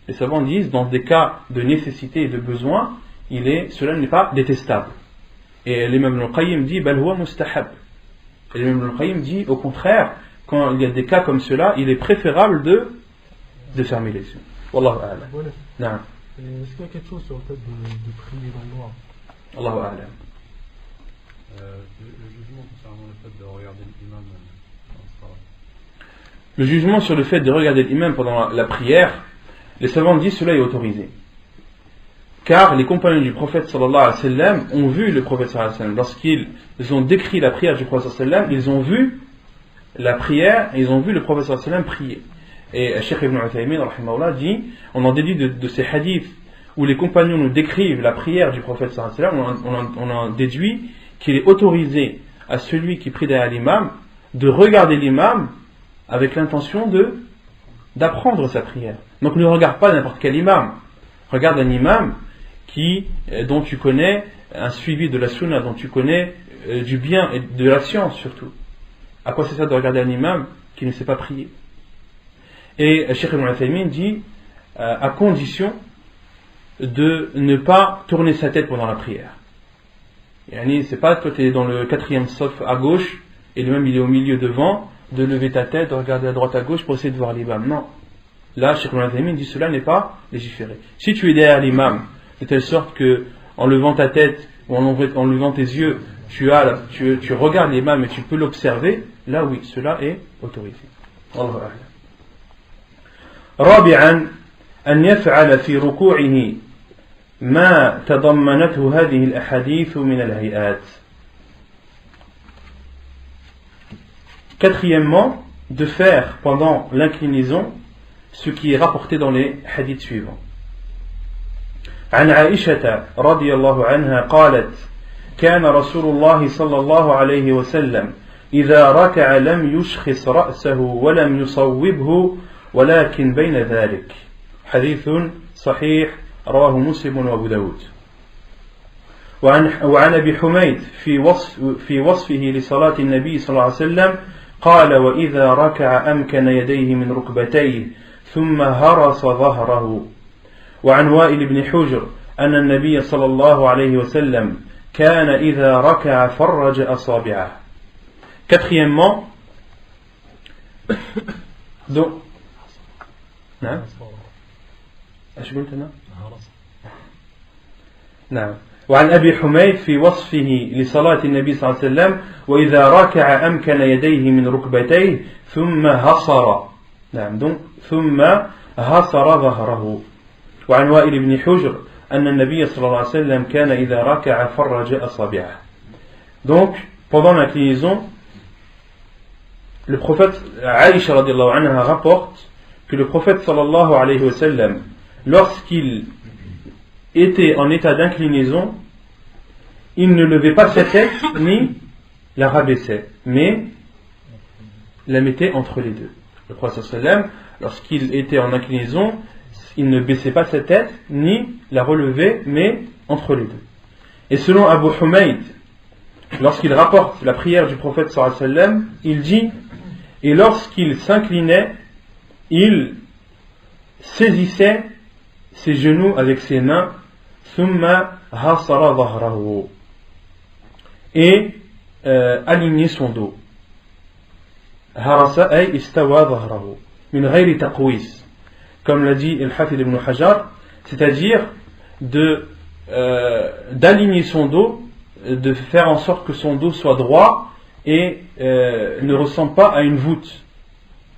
Les savants disent, dans des cas de nécessité et de besoin, cela n'est pas détestable. Et l'imam al-Qayyim dit, bal huwa mustahab. Et l'imam al-Qayyim dit, au contraire, quand il y a des cas comme cela, il est préférable de fermer les yeux. Wallahu a'lam. Voilà. Naam. Est-ce qu'il y a quelque chose sur le fait de prier dans le noir? Allahu a'lam. Le jugement concernant le fait de regarder l'imam dans le salat. Le jugement sur le fait de regarder l'imam pendant la prière, les savants disent cela est autorisé. Car les compagnons du prophète sallallahu alayhi wa sallam ont vu le prophète sallallahu alayhi wa sallam. Lorsqu'ils ont décrit la prière du prophète sallallahu alayhi wa sallam, ils ont vu la prière et ils ont vu le prophète sallallahu alayhi wa sallam prier. Et Cheikh Ibn Uthaymin rahimahullah dit, on en déduit de ces hadiths où les compagnons nous décrivent la prière du prophète sallallahu alayhi wa sallam, on en déduit qu'il est autorisé à celui qui prie derrière l'imam de regarder l'imam avec l'intention d'apprendre sa prière. Donc ne regarde pas n'importe quel imam, regarde un imam dont tu connais un suivi de la sunna, dont tu connais du bien et de la science surtout. À quoi c'est ça de regarder un imam qui ne sait pas prier? Et Cheikh Ibn Uthaymin dit à condition de ne pas tourner sa tête pendant la prière. Yani, c'est pas toi tu es dans le 4e saf à gauche et l'imam il est au milieu devant, de lever ta tête, de regarder à droite à gauche pour essayer de voir l'imam. Non. Là, Cheikh Ibn Uthaymin dit cela n'est pas légiféré. Si tu es derrière l'imam, de telle sorte que en levant ta tête ou en levant tes yeux, tu regardes l'imam et tu peux l'observer, là oui, cela est autorisé. Allahu a'lam. رابعا أن يفعل في ركوعه ما تضمنته هذه الأحاديث من الهيئات. Quatrièmement, de faire pendant l'inclinaison ce qui est rapporté dans les hadiths suivants. عن عائشة رضي الله عنها قالت: كان رسول الله صلى الله عليه وسلم إذا ركع لم يشخص رأسه ولم يصوبه ولكن بين ذلك. حديث صحيح رواه مسلم وأبو داود. وعن أبي حميد في وصفه لصلاة النبي صلى الله عليه وسلم قال: وإذا ركع أمكن يديه من ركبتيه ثم هرس ظهره. وعن وائل بن حجر أن النبي صلى الله عليه وسلم كان إذا ركع فرج أصابعه. Quatrièmement, donc, نعم ايش قلت انا؟ نعم. وعن ابي حميد في وصفه لصلاة النبي صلى الله عليه وسلم: واذا ركع امكن يديه من ركبتيه ثم هصر. نعم donc ثم هصر ظهره. وعن وائل بن حجر أن النبي صلى الله عليه وسلم كان إذا ركع فرج أصابعه. Donc pendant l'inclinaison, le prophète Aïcha radiyallahu anha rapporte que le prophète sallallahu alayhi wa sallam, lorsqu'il était en état d'inclinaison, il ne levait pas sa tête ni la rabaissait, mais la mettait entre les deux. Le prophète sallallahu alayhi wa sallam, lorsqu'il était en inclinaison, il ne baissait pas sa tête ni la relevait, mais entre les deux. Et selon Abu Humayd, lorsqu'il rapporte la prière du prophète sallallahu alayhi wa sallam, il dit: et lorsqu'il s'inclinait, il saisissait ses genoux avec ses mains, thumma hasara dhahrahu, et alignait son dos. هرس أي استوى ظهره من غير تقويس, comme l'a dit Al-Hafid ibn Hajar, c'est-à-dire d'aligner son dos, de faire en sorte que son dos soit droit et ne ressemble pas à une voûte,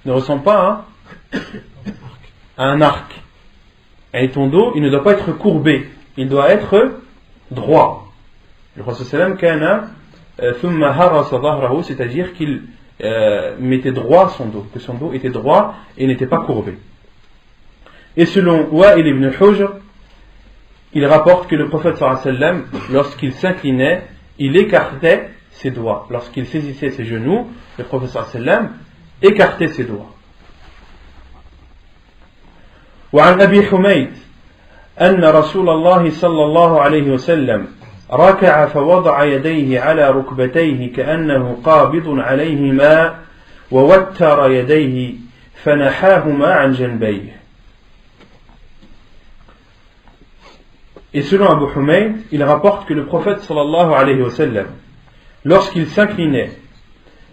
ne ressemble pas à un arc. Et ton dos, il ne doit pas être courbé, il doit être droit. Le prophète sallam kana thumma harasa dhahrahu, c'est-à-dire qu'il mettait droit son dos, que son dos était droit et n'était pas courbé. Et selon Wa'il ibn Hujr, il rapporte que le prophète sallallahu alayhi wa sallam, lorsqu'il s'inclinait, il écartait ses doigts. Lorsqu'il saisissait ses genoux, le prophète sallallahu alayhi wa sallam écartait ses doigts. وعن أبي حميد أن رسول الله صلى الله عليه وسلم ركع فوضع يديه على ركبتيه كأنه قابض عليهما ووتر يديه فنحاهما عن جنبيه. Et selon Abu Humayd, il rapporte que le prophète sallallahu alayhi wa sallam, lorsqu'il s'inclinait,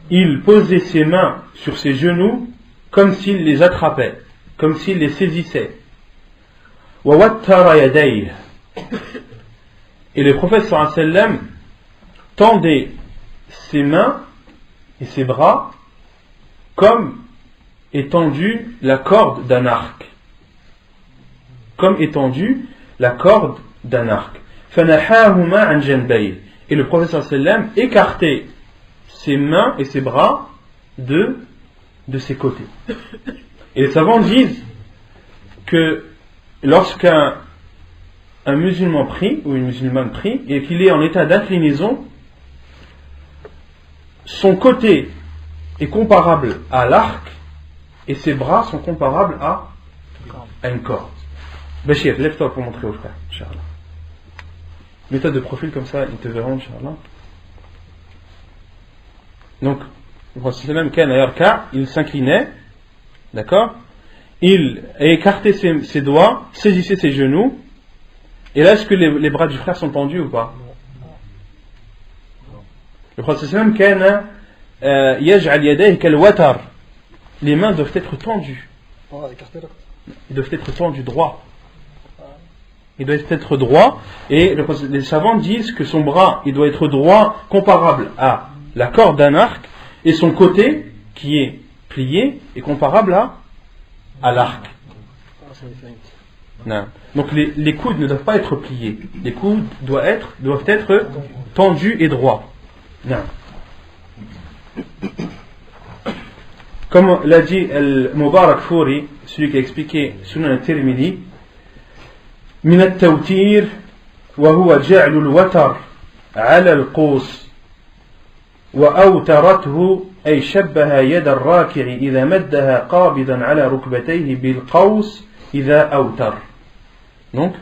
il posait ses mains sur ses genoux comme s'il les attrapait, comme s'il les saisissait. وَوَتَّرَ يَدَيْهِ. Et le prophète sallallahu alayhi wa sallam tendait ses mains et ses bras comme étendue la corde d'un arc. Comme étendue la corde d'un arc. فَنَحَاهُمَا عَنْ جَنْبَيْهِ. Et le prophète sallallahu alayhi wa sallam écartait ses mains et ses bras de ses côtés. Et les savants disent que lorsqu'un musulman prie, ou une musulmane prie, et qu'il est en état d'inclinaison, son côté est comparable à l'arc, et ses bras sont comparables à une corde. Bachir, lève-toi pour montrer aux frères, Inch'Allah. Mets-toi de profil comme ça, ils te verront, Inch'Allah. Donc, le prophète sallam kana yarka, il s'inclinait, d'accord, il écartait ses doigts, saisissait ses genoux, et là, est-ce que les bras du frère sont tendus ou pas? Le prophète sallam kana yaj'al yadayhi kal watar, les mains doivent être tendues, ils doivent être tendus droit. Il doit être droit, et les savants disent que son bras, il doit être droit, comparable à la corde d'un arc, et son côté, qui est plié, est comparable à l'arc. Non. Donc les coudes ne doivent pas être pliés, les coudes doivent être tendus et droits. Non. Comme l'a dit Al-Mubarak Furi, celui qui a expliqué Sunan al-Tirmidhi, من التوتير وهو جعل الوتر على القوس وأوترته أي شبه يد الراكع إذا مدها قابضا على ركبتيه بالقوس إذا أوتر. Donc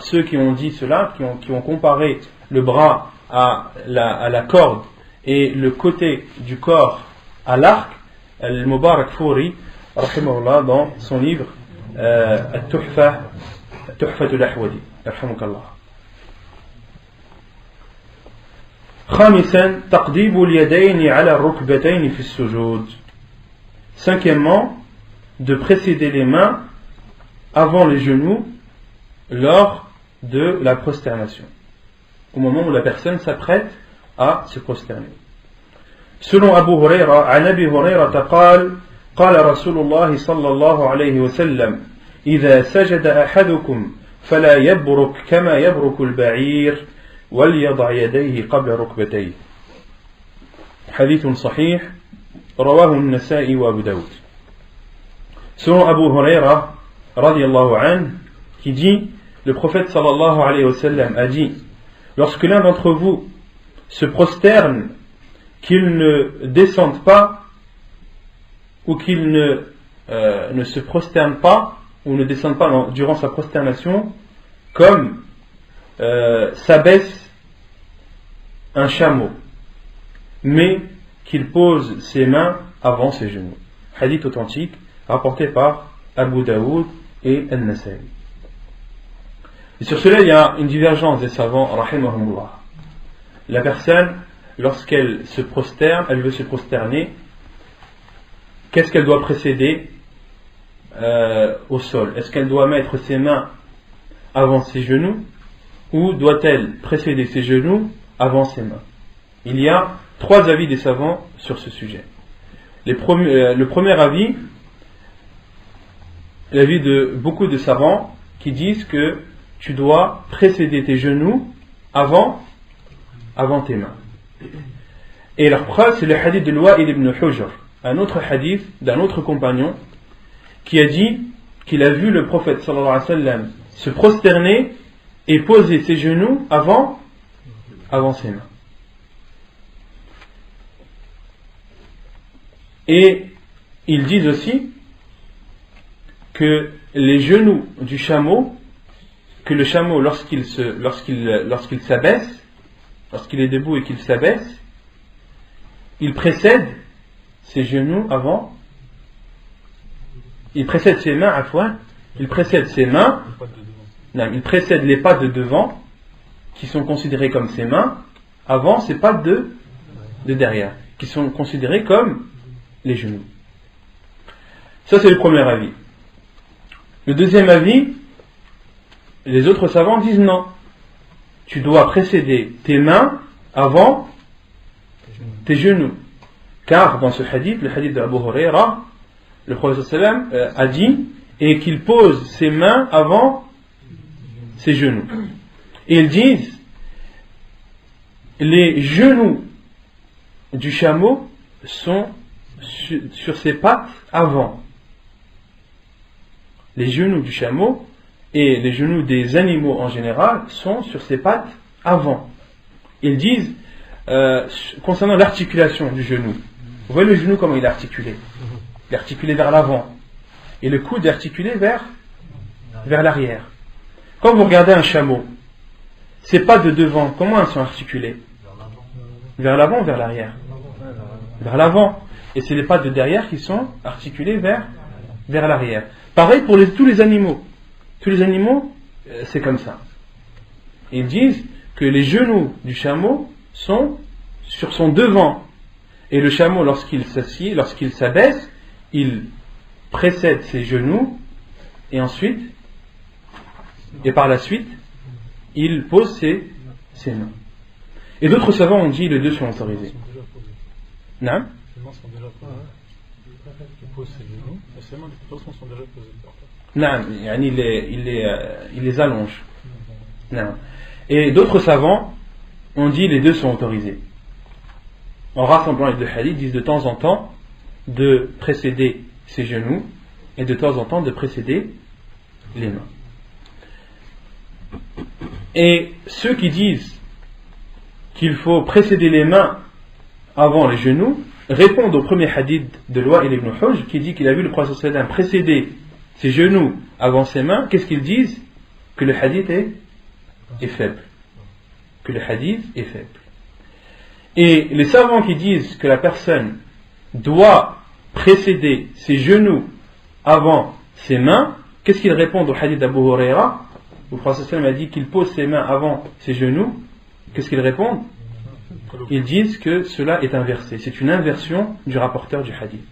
ceux qui ont dit cela, qui ont comparé le bras à la corde et le côté du corps à l'arc, Al-Mubarak Furi rahimahullah, dans son livre التحفة الأحوذي يرحمك الله. خامسا تقديم اليدين على الركبتين في السجود. Cinquièmement, de précéder les mains avant les genoux lors de la prosternation, au moment où la personne s'apprête à se prosterner. Selon Abu Huraira, عن أبي هريرة قال قال رسول الله صلى الله عليه وسلم إذا سجد أحدكم فلا يبرك كما يبرك البعير وليضع يديه قبل ركبتيه. حديث صحيح رواه النسائي وأبو داود. Selon Abu Huraira radiyallahu anhu, qui dit, le prophète sallallahu alayhi wa sallam a dit, lorsque l'un d'entre vous se prosterne, qu'il ne descende pas ou qu'il ne se prosterne pas ou ne descende pas durant sa prosternation comme s'abaisse un chameau, mais qu'il pose ses mains avant ses genoux. Hadith authentique rapporté par Abu Daoud et An-Nasa'i. Et sur cela il y a une divergence des savants rahimahumullah. La personne lorsqu'elle se prosterne, elle veut se prosterner, qu'est-ce qu'elle doit précéder au sol? Est-ce qu'elle doit mettre ses mains avant ses genoux ou doit-elle précéder ses genoux avant ses mains? Il y a 3 avis des savants sur ce sujet. Le premier avis, l'avis de beaucoup de savants qui disent que tu dois précéder tes genoux avant tes mains. Et leur preuve, c'est le hadith de Wa'il ibn Hujr, un autre hadith d'un autre compagnon qui a dit qu'il a vu le prophète sallallahu alayhi wa sallam se prosterner et poser ses genoux avant ses mains. Et ils disent aussi que les genoux du chameau, que le chameau lorsqu'il s'abaisse, lorsqu'il est debout et qu'il s'abaisse, il précède ses genoux avant, il précède ses mains il précède ses mains, non, il précède les pattes de devant qui sont considérées comme ses mains avant ses pattes de derrière qui sont considérées comme les genoux. Ça, c'est le premier avis. Le deuxième avis, les autres savants disent non, tu dois précéder tes mains avant tes genoux, car dans ce hadith, le hadith d'Abu Huraira, le prophète sallam a dit et qu'il pose ses mains avant ses genoux. Et ils disent les genoux du chameau sont sur ses pattes avant. Les genoux du chameau et les genoux des animaux en général sont sur ses pattes avant. Ils disent concernant l'articulation du genou, vous voyez le genou comment il est articulé? Il est articulé vers l'avant et le coude est articulé vers l'arrière. Quand vous regardez un chameau, ses pattes de devant, comment elles sont articulées? Vers l'avant ou vers l'arrière? Vers l'avant. Et c'est les pattes de derrière qui sont articulées vers l'arrière. Pareil pour tous les animaux. Tous les animaux, c'est comme ça. Ils disent que les genoux du chameau sont sur son devant. Et le chameau, lorsqu'il s'assied, lorsqu'il s'abaisse, il précède ses genoux et par la suite, il pose ses mains. Et d'autres savants ont dit les deux sont autorisés. Non? Non, il les allonge. Non. Et d'autres savants ont dit les deux sont autorisés. En rassemblant les deux hadiths, disent de temps en temps de précéder ses genoux et de temps en temps de précéder les mains. Et ceux qui disent qu'il faut précéder les mains avant les genoux répondent au premier hadith de Wa'il ibn Hujr qui dit qu'il a vu le prophète sallallahu alayhi wa sallam précéder ses genoux avant ses mains. Qu'est-ce qu'ils disent? Que le hadith est faible. Que le hadith est faible. Et les savants qui disent que la personne doit précéder ses genoux avant ses mains, qu'est-ce qu'ils répondent au hadith d'Abu Huraira où le prophète sallallahu alayhi wa sallam a dit qu'il pose ses mains avant ses genoux? Qu'est-ce qu'ils répondent? Ils disent que cela est inversé. C'est une inversion du rapporteur du hadith.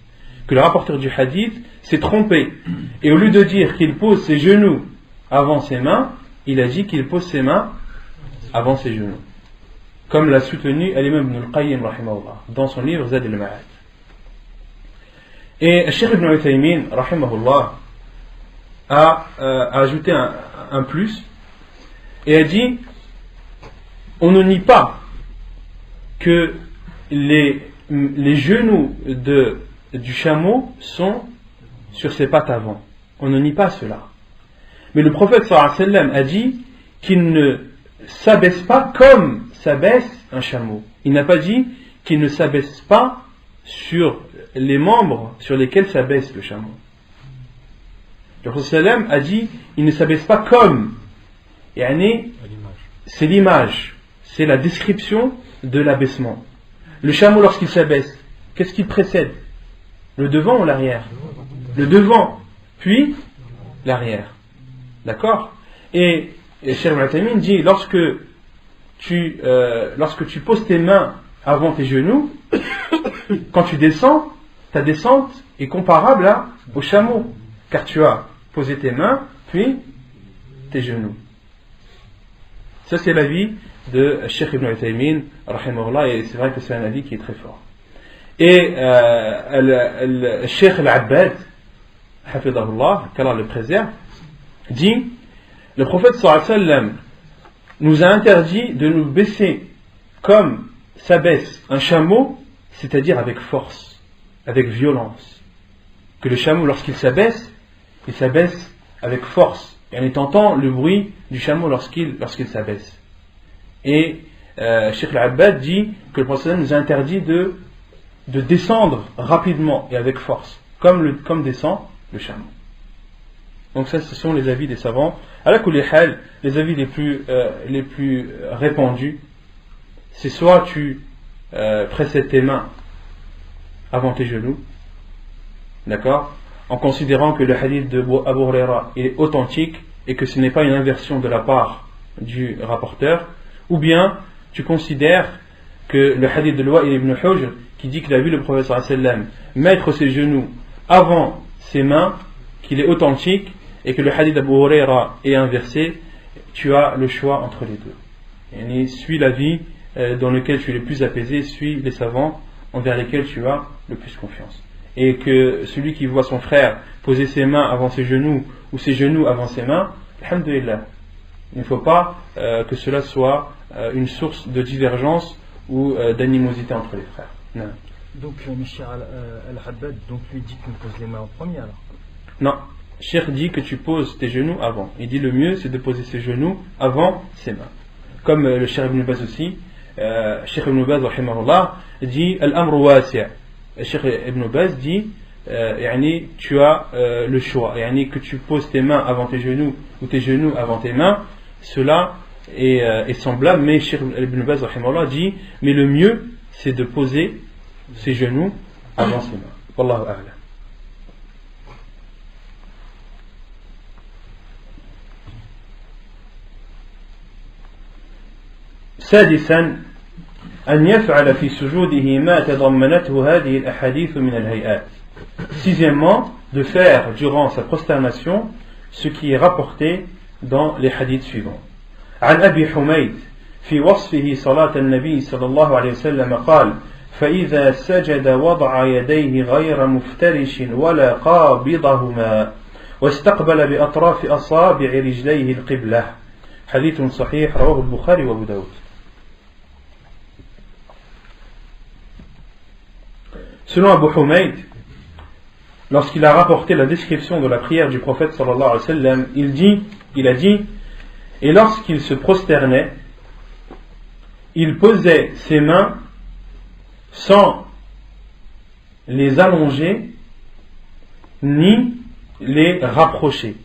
Que le rapporteur du hadith s'est trompé. Et au lieu de dire qu'il pose ses genoux avant ses mains, il a dit qu'il pose ses mains avant ses genoux. Comme l'a soutenu l'imam Ibn al-Qayyim rahimahullah dans son livre Zad al-Ma'ad. Et Cheikh Ibn Uthaymin rahimahullah a ajouté un plus et a dit on ne nie pas que les genoux du chameau sont sur ses pattes avant. On ne nie pas cela. Mais le prophète sallallahu alayhi wa sallam a dit qu'il ne s'abaisse pas comme s'abaisse un chameau. Il n'a pas dit qu'il ne s'abaisse pas sur les membres sur lesquels s'abaisse le chameau. Le prophète sallallahu alayhi wa sallam a dit il ne s'abaisse pas comme. C'est l'image. C'est la description de l'abaissement. Le chameau, lorsqu'il s'abaisse, qu'est-ce qu'il précède? Le devant ou l'arrière? Le devant, puis l'arrière. D'accord? Et Cheikh Ibn Uthaymin dit lorsque tu poses tes mains avant tes genoux, quand tu descends, ta descente est comparable au chameau, car tu as posé tes mains, puis tes genoux. Ça, c'est l'avis de Cheikh Ibn Uthaymin, rahimahullah, et c'est vrai que c'est un avis qui est très fort. Et le Cheikh Al-Abbad, hafidahullah, qu'Allah le préserve, dit, le prophète sallallahu alayhi wa sallam nous a interdit de nous baisser comme s'abaisse un chameau, c'est-à-dire avec force, avec violence. Que le chameau, lorsqu'il s'abaisse, il s'abaisse avec force. Et on entend le bruit du chameau lorsqu'il s'abaisse. Et Cheikh Al-Abbad dit que le prophète nous a interdit de descendre rapidement et avec force, comme descend le chameau. Donc ça, ce sont les avis des savants. Ala kulli hal, les avis les plus répandus, c'est soit tu précèdes tes mains avant tes genoux, d'accord, en considérant que le hadith de Abu Huraira est authentique et que ce n'est pas une inversion de la part du rapporteur, ou bien tu considères que le hadith de Wa'il ibn Hujr qui dit qu'il a vu le prophète sallallahu alayhi wa sallam mettre ses genoux avant ses mains, qu'il est authentique, et que le hadith d'Abu Huraira est inversé, tu as le choix entre les deux. Et suis l'avis dans lequel tu es le plus apaisé, suis les savants envers lesquels tu as le plus confiance. Et que celui qui voit son frère poser ses mains avant ses genoux ou ses genoux avant ses mains, alhamdulillah, il ne faut pas que cela soit une source de divergence ou d'animosité entre les frères. Non. Donc Michel Al-Haddad lui dit qu'on pose les mains en premier alors? Non, Cheikh dit que tu poses tes genoux avant. Il dit le mieux c'est de poser ses genoux avant ses mains. Comme le Cheikh Ibn Baz aussi, Cheikh Ibn Baz rahimahullah dit Al-Amru wasi'. Cheikh Ibn Baz dit tu as le choix, que tu poses tes mains avant tes genoux ou tes genoux avant tes mains, cela est semblable, mais Cheikh Ibn Baz rahimahullah dit mais le mieux c'est de poser ses genoux avant ses mains. Wallahu a'lam. سادسا أن يفعل في سجوده ما تضمنته هذه الأحاديث من الهيئات. Sixièmement, de faire durant sa prosternation ce qui est rapporté dans les hadiths suivants. عن أبي حميد في وصفه صلاة النبي صلى الله عليه وسلم قال: فإذا سجد وضع يديه غير مفترش ولا قابضهما واستقبل بأطراف أصابع رجليه القبلة. حديث صحيح رواه البخاري وأبو داود. Selon Abu Humayd, lorsqu'il a rapporté la description de la prière du prophète sallallahu alayhi wa sallam, il a dit, et lorsqu'il se prosternait, il posait ses mains sans les allonger ni les rapprocher.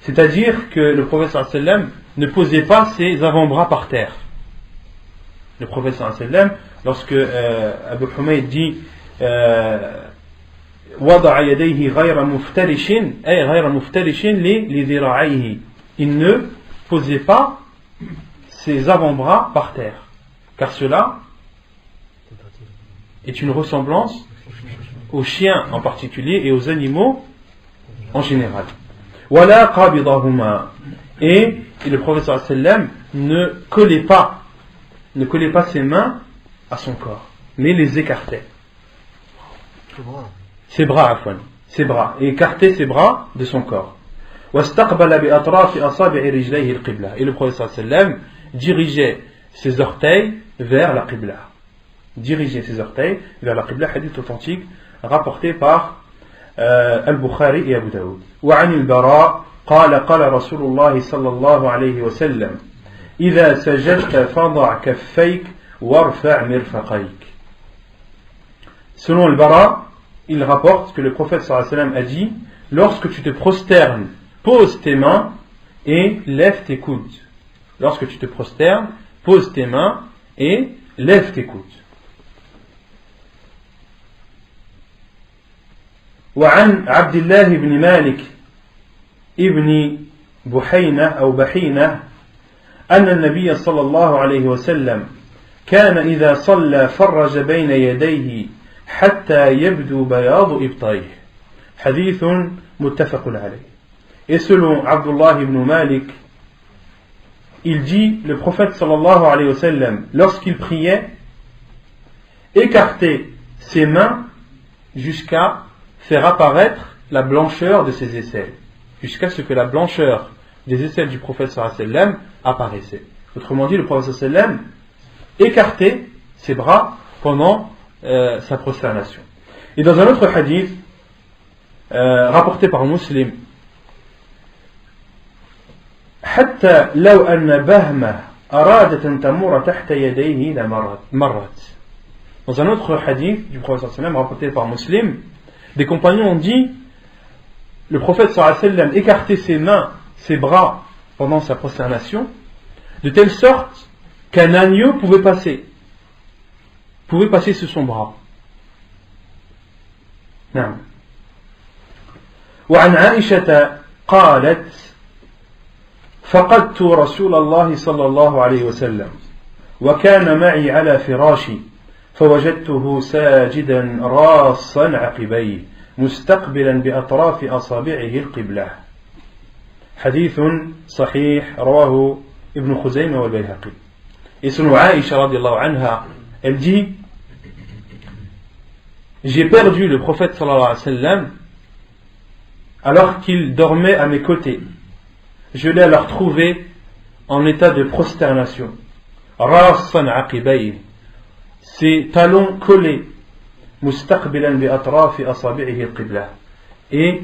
C'est-à-dire que le prophète sallallahu alayhi wa sallam ne posait pas ses avant-bras par terre. Le prophète sallallahu alayhi wa sallam, lorsque Abu Humayd dit وضع يديه غير مفترش أي غير مفترش لذراعيه, il ne posait pas ses avant-bras par terre, car cela est une ressemblance aux chiens en particulier et aux animaux en général. ولا قابضهما, et le prophète sallallahu alayhi wa sallam ne collait pas ses mains à son corps, mais les écartait. Ses bras, et écartait ses bras de son corps. Et le prophète sallallahu alayhi wa sallam dirigeait ses orteils vers la Qibla. Hadith authentique rapporté par Al-Bukhari et Abu Daoud. وعن البراء قال قال رسول الله صلى الله عليه وسلم إذا سجدت فضع كفيك وارفع مرفقيك. Selon Al-Bara, il rapporte que le prophète sallallahu alayhi wa sallam a dit: lorsque tu te prosternes, pose tes mains et lève tes coudes. Lorsque tu te prosternes, pose tes mains et lève tes coudes. وعن عبد الله بن مالك ابن بحينة أو بحينة أن النبي صلى الله عليه وسلم كان إذا صلى فرج بين يديه حتى يبدو بياض إبطيه. حديث متفق عليه. Et selon Abdullah ibn Malik, il dit, le prophète sallallahu alayhi wa sallam, lorsqu'il priait, écartait ses mains jusqu'à faire apparaître la blancheur de ses aisselles, jusqu'à ce que la blancheur des aisselles du prophète sallallahu alayhi wa sallam apparaissait. Autrement dit, le prophète sallallahu alayhi wa sallam écartait ses bras pendant sa prosternation. Et dans un autre hadith rapporté par Muslim, حتى لو أن بهمة أرادت أن تمر تحت يديه لمرت. Dans un autre hadith du prophète sallallahu alayhi wa sallam rapporté par Muslim, des compagnons ont dit, le prophète sallallahu alayhi wa sallam écartait ses mains, ses bras pendant sa prosternation, de telle sorte qu'un agneau pouvait passer sous son bras. نعم. وعن عائشة قالت فقدت رسول الله صلى الله عليه وسلم وكان معي على فراشي فوجدته ساجدا راصا عقبيه مستقبلا بأطراف أصابعه القبلة. حديث صحيح رواه ابن خزيمة والبيهقي. Et selon Aïcha radiallahu anha, elle dit, j'ai perdu le prophète sallallahu alayhi wa sallam alors qu'il dormait à mes côtés. Je l'ai alors trouvé en état de prosternation. Rassan aqibay, ses talons collés, mustaqbilan bi atrafi asabi'ihi al-qibla, et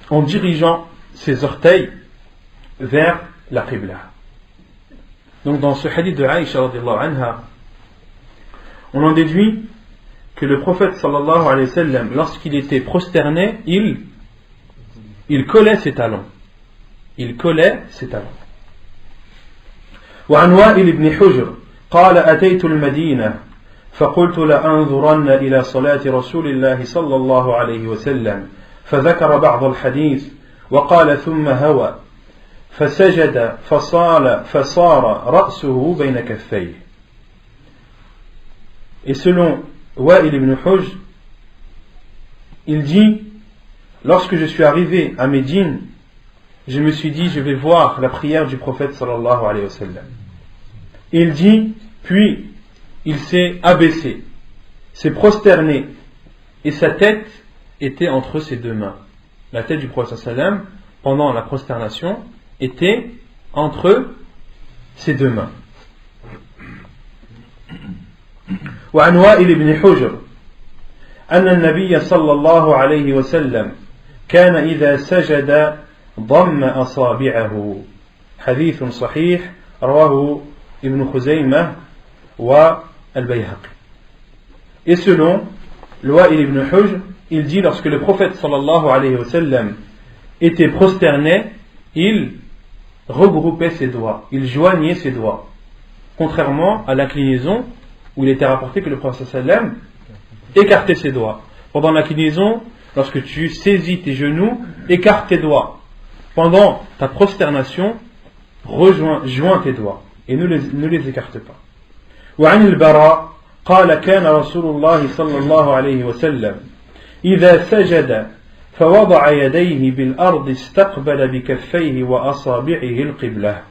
en dirigeant ses orteils vers la qibla. Donc dans ce hadith de Aïcha radiallahu anha, on en déduit que le prophète sallallahu alayhi wa sallam, lorsqu'il était prosterné, il collait ses talons. Il collait ses talons. وعن وائل بن حجر قال أتيت المدينة فقلت لأنظرن إلى صلاة رسول الله صلى الله عليه وسلم فذكر بعض الحديث وقال ثم هوى فسجد فصار رأسه بين كفيه. Et selon Wa'il ibn Hujr, il dit, lorsque je suis arrivé à Médine, je me suis dit, je vais voir la prière du prophète sallallahu alayhi wa sallam. Il dit, puis il s'est abaissé, s'est prosterné, et sa tête était entre ses deux mains. La tête du prophète sallallahu alayhi wa sallam, pendant la prosternation, était entre ses deux mains. وعن وائل بن حجر أن النبي صلى الله عليه وسلم كان إذا سجد ضم أصابعه. حديث صحيح رواه ابن خزيمة والبيهقي. Et selon Wa'il ibn Hujr, il dit, lorsque le prophète sallallahu alayhi wa sallam était prosterné, il regroupait ses doigts, il joignait ses doigts, contrairement à l'inclinaison où il était rapporté que le prophète sallallahu alayhi wa sallam écartait ses doigts. Pendant l'inclinaison, lorsque tu saisis tes genoux, écarte tes doigts. Pendant ta prosternation, joins tes doigts et ne les écarte pas. وعن البراء قال كان رسول الله صلى الله عليه وسلم إذا سجد فوضع يديه بالأرض استقبل بكفيه وأصابعه القبلة.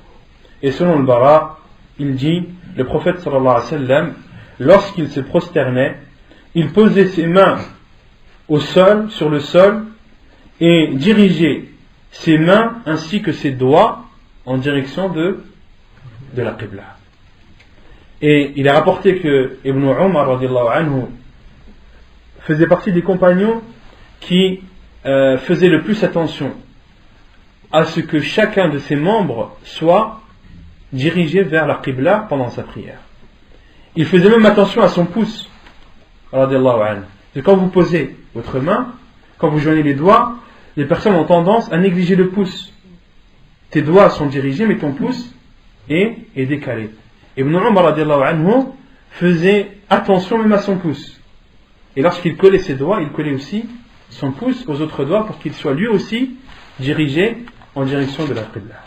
Et selon le Bara, il dit, le prophète sallallahu alayhi wa sallam, lorsqu'il se prosternait, il posait ses mains au sol, sur le sol, et dirigeait ses mains ainsi que ses doigts en direction de la Qibla. Et il est rapporté que Ibn Umar radiallahu anhu faisait partie des compagnons qui faisaient le plus attention à ce que chacun de ses membres soit dirigé vers la Qibla pendant sa prière. Il faisait même attention à son pouce radiallahu anhu. Et quand vous posez votre main, quand vous joignez les doigts, les personnes ont tendance à négliger le pouce. Tes doigts sont dirigés, mais ton pouce est décalé. Ibn Umar radiallahu anhu faisait attention même à son pouce. Et lorsqu'il collait ses doigts, il collait aussi son pouce aux autres doigts pour qu'il soit lui aussi dirigé en direction de la Qibla.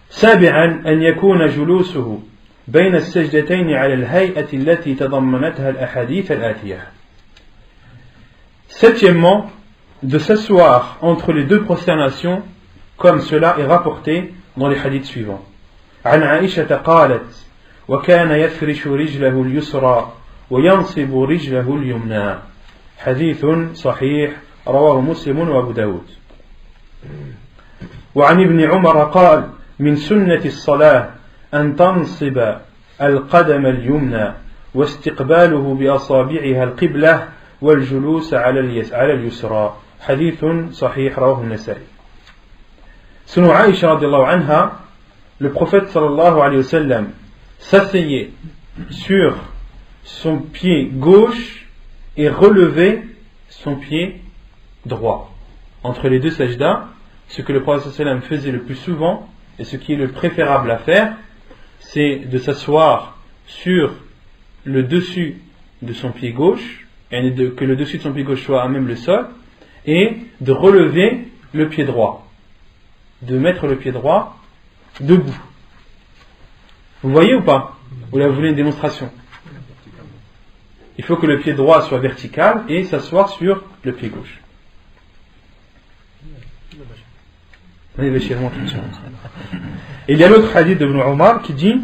سابعا أن يكون جلوسه بين السجدتين على الهيئة التي تضمنتها الأحاديث الآتية. Septièmement, de s'asseoir entre les deux prosternations comme cela est rapporté dans les hadiths suivants. عن عائشة قالت وكان يفرش رجله اليسرى وينصب رجله اليمنى. حديث صحيح رواه مسلم وأبو داود. وعن ابن عمر قال من سنة الصلاة أن تنصب القدم اليمنى واستقباله بأصابعها القبلة والجلوس على اليسرى. حديث صحيح رواه النسائي. Selon Aïcha radiallahu anha, le prophète sallallahu alayhi wa sallam s'asseyait sur son pied gauche et relevait son pied droit. Entre les deux sajdas, ce que le prophète sallallahu alayhi wa sallam faisait le plus souvent et ce qui est le préférable à faire, c'est de s'asseoir sur le dessus de son pied gauche, et que le dessus de son pied gauche soit à même le sol, et de relever le pied droit. De mettre le pied droit debout. Vous voyez ou pas? Ou là vous voulez une démonstration? Il faut que le pied droit soit vertical et s'asseoir sur le pied gauche. Et il y a l'autre hadith de Ibn Omar qui dit,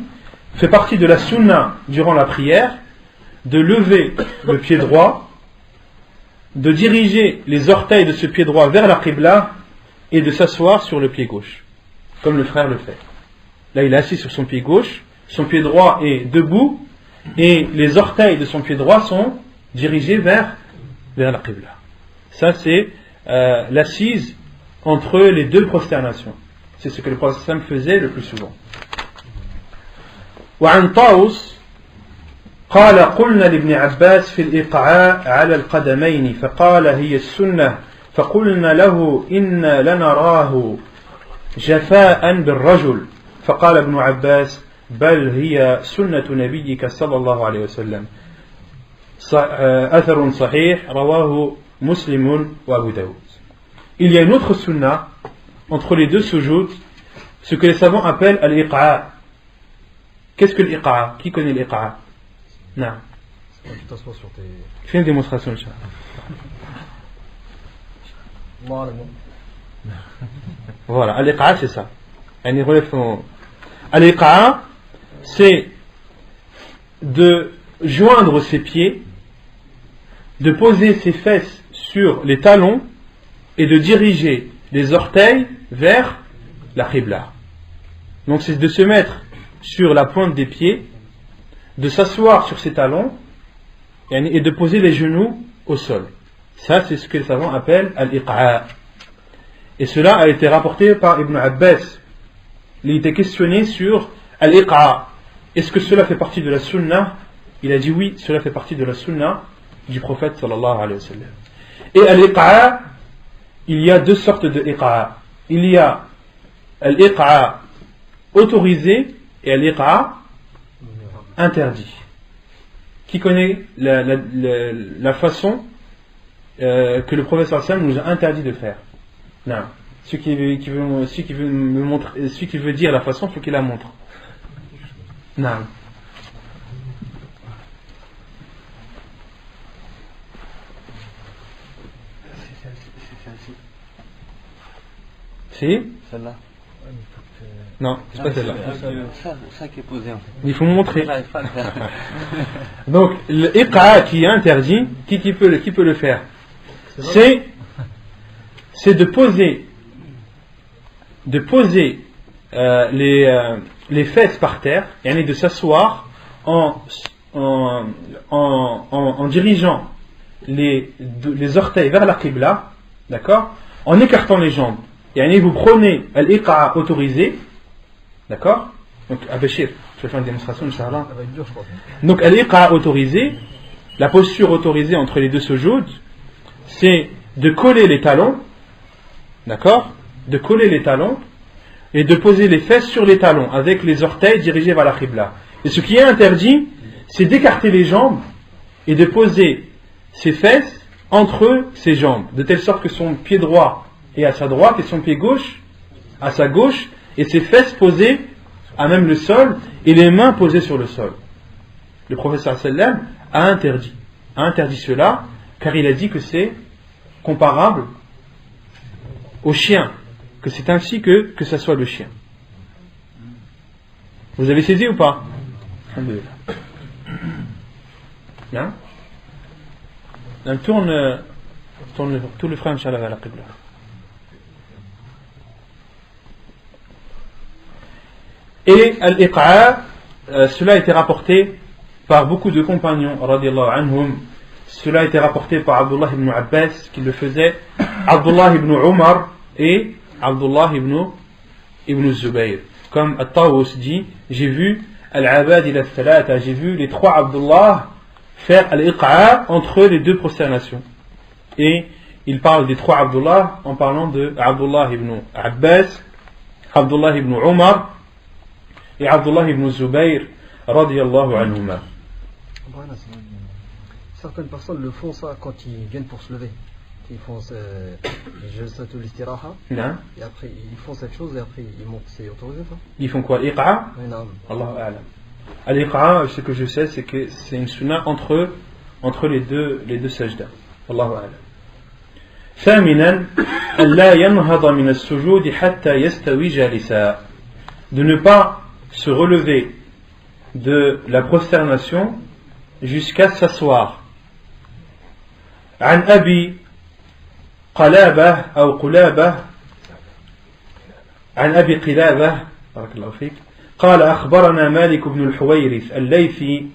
fait partie de la sunna durant la prière de lever le pied droit, de diriger les orteils de ce pied droit vers la qibla et de s'asseoir sur le pied gauche, comme le frère le fait. Là, il est assis sur son pied gauche, son pied droit est debout, et les orteils de son pied droit sont dirigés vers la qibla. Ça, c'est l'assise entre les deux prosternations. C'est ce que le prophète sallam faisait le plus souvent. وعن طاووس قال قلنا لابن عباس في الإقعاء على القدمين فقال هي السنة فقلنا له إنا لنراه جفاء بالرجل فقال ابن عباس بل هي سنة نبيك صلى الله عليه وسلم. أثر صحيح رواه مسلم وأبو داود. Il y a une autre sunna entre les deux sujoud, ce que les savants appellent al-iq'a. Qu'est-ce que l'iq'a? Qui connaît l'iq'a? Non. Tu t'assois sur tes... Fais une démonstration, Inch'Allah. Voilà, al-iq'a c'est ça. Al-iq'a, c'est de joindre ses pieds, de poser ses fesses sur les talons et de diriger les orteils vers la qibla. Donc c'est de se mettre sur la pointe des pieds, de s'asseoir sur ses talons et de poser les genoux au sol. Ça, c'est ce que les savants appellent al-iq'a. Et cela a été rapporté par Ibn Abbas. Il était questionné sur al-iq'a. Est-ce que cela fait partie de la sunna? Il a dit oui, cela fait partie de la sunna du prophète sallallahu alayhi wa sallam. Et al-iq'a, il y a deux sortes de iq'a. Il y a al-iq'a autorisé et al-iq'a interdit. Qui connaît la façon que le prophète sallallahu alayhi wa sallam nous a interdit de faire? Non. Celui qui veut me montrer, celui qui veut dire la façon, il faut qu'il la montre. Non. Si? Celle-là. Non, c'est pas celle-là. Ça qui est posé en fait. Il faut me montrer. J'arrive pas à le faire. Donc, l'iq'a qui est interdit, qui peut le faire? C'est de poser les fesses par terre, et de s'asseoir en dirigeant les orteils vers la qibla, d'accord, en écartant les jambes. Et vous prenez l'iqa autorisé, d'accord. Donc, Abashir, je vais faire une démonstration, Inch'Allah. Donc, l'iqa autorisé, la posture autorisée entre les deux sujoud, c'est de coller les talons, d'accord, de coller les talons et de poser les fesses sur les talons avec les orteils dirigés vers la qibla. Et ce qui est interdit, c'est d'écarter les jambes et de poser ses fesses entre ses jambes, de telle sorte que son pied droit est à sa droite et son pied gauche à sa gauche, et ses fesses posées à même le sol et les mains posées sur le sol. Le prophète sallam a interdit cela, car il a dit que c'est comparable au chien, que c'est ainsi que ça soit le chien. Vous avez saisi ou pas? Bien. Tourne tout le frère, Inch'Allah, vers la Qibla. Et al-iqa', cela a été rapporté par beaucoup de compagnons, radiallahu anhum. Cela a été rapporté par Abdullah ibn Abbas, qui le faisait, Abdullah ibn Umar et Abdullah ibn Zubayr. Comme At-Tawus dit, j'ai vu Al-Abad ila Thalata, j'ai vu les trois Abdullah faire al-iqa' entre les deux prosternations. Et il parle des trois Abdullah en parlant de Abdullah ibn Abbas, Abdullah ibn Umar et Abdullah ibn Zubayr radiyallahu anhuma. Certaines personnes le font ça quand ils viennent pour se lever. Ils font jalsatul istiraha et après ils font cette chose et après ils montent. C'est autorisé ça? Ils font quoi? Iqa'? Non. Allahu a'lam. Al-iqa', ce que je sais, c'est que c'est une sunna entre les deux sajdas. Allahu a'lam. ثامنا ألا ينهض من السجود حتى يستوي جالسا, de ne pas se relever de la prosternation jusqu'à s'asseoir. عن أبي قلابة أو قلابة عن أبي قلابة بارك الله فيك قال أخبرنا مالك بن الحويرث الليثي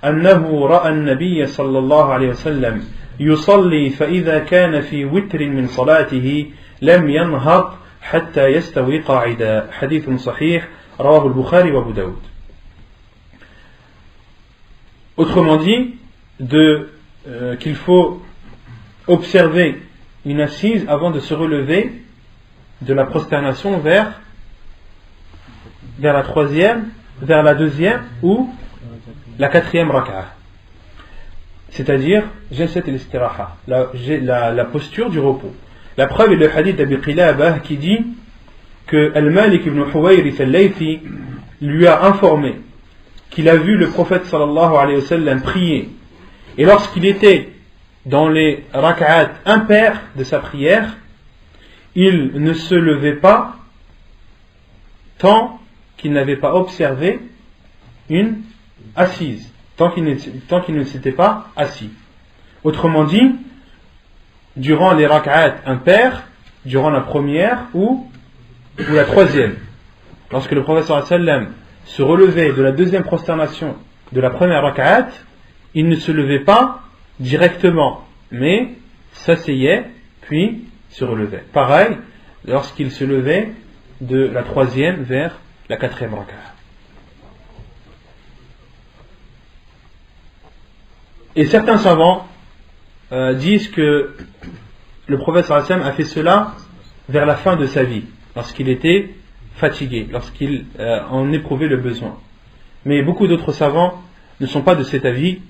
أنه رأى النبي صلى الله عليه وسلم يصلي فإذا كان في وتر من صلاته لم ينهض حتى يستوي قاعدا. حديث صحيح رواه البخاري وأبو داود. Autrement dit, qu'il faut observer une assise avant de se relever de la prosternation vers la troisième, vers la deuxième ou la quatrième rak'ah. C'est-à-dire jalsat al-istiraha, la posture du repos. La preuve est le hadith d'Abi Qilabah qui dit que Al-Malik ibn Huwayrith al-Laythi lui a informé qu'il a vu le prophète sallallahu alayhi wa sallam prier, et lorsqu'il était dans les rak'at impaires de sa prière, il ne se levait pas tant qu'il n'avait pas observé une assise, tant qu'il ne s'était pas assis. Autrement dit, durant les rak'at impaires, durant la première ou la troisième, lorsque le prophète sallallahu alayhi wa sallam se relevait de la deuxième prosternation de la première rak'at, il ne se levait pas directement, mais s'asseyait puis se relevait. Pareil, lorsqu'il se levait de la troisième vers la quatrième rak'at. Et certains savants disent que le prophète sallallahu alayhi wa sallam a fait cela vers la fin de sa vie, lorsqu'il était fatigué, lorsqu'il en éprouvait le besoin. Mais beaucoup d'autres savants ne sont pas de cet avis,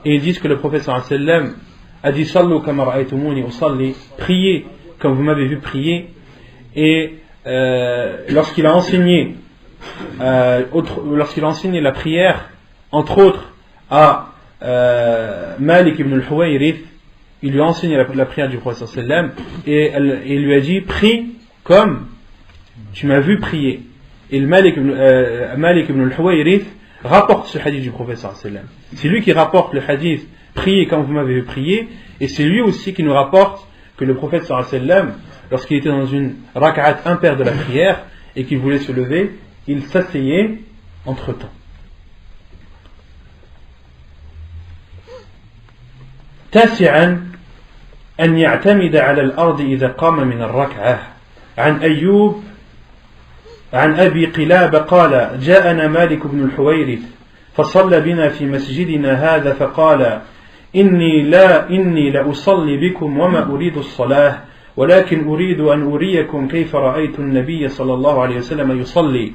et ils disent que le prophète sallallahu alayhi wa sallam a dit sallu kama ra'aytumuni usalli, priez comme vous m'avez vu prier. Et lorsqu'il a enseigné la prière, entre autres à Malik ibn al-Huwayrith, il lui a enseigné la prière du prophète sallallahu alayhi wa sallam, et il lui a dit prie comme tu m'as vu prier. Et le Malik ibn al-Huwayrith rapporte ce hadith du prophète sallallahu alayhi wa sallam. C'est lui qui rapporte le hadith priez comme vous m'avez vu prier, et c'est lui aussi qui nous rapporte que le prophète sallallahu alayhi wa sallam, lorsqu'il était dans une rak'at impaire de la prière et qu'il voulait se lever, il s'asseyait entre temps. تاسعا أن يعتمد على الأرض إذا قام من الركعة. عن أيوب عن أبي قلابة قال جاءنا مالك بن الحويرث فصلى بنا في مسجدنا هذا فقال إني لأصلي بكم وما أريد الصلاة ولكن أريد أن أريكم كيف رأيت النبي صلى الله عليه وسلم يصلي.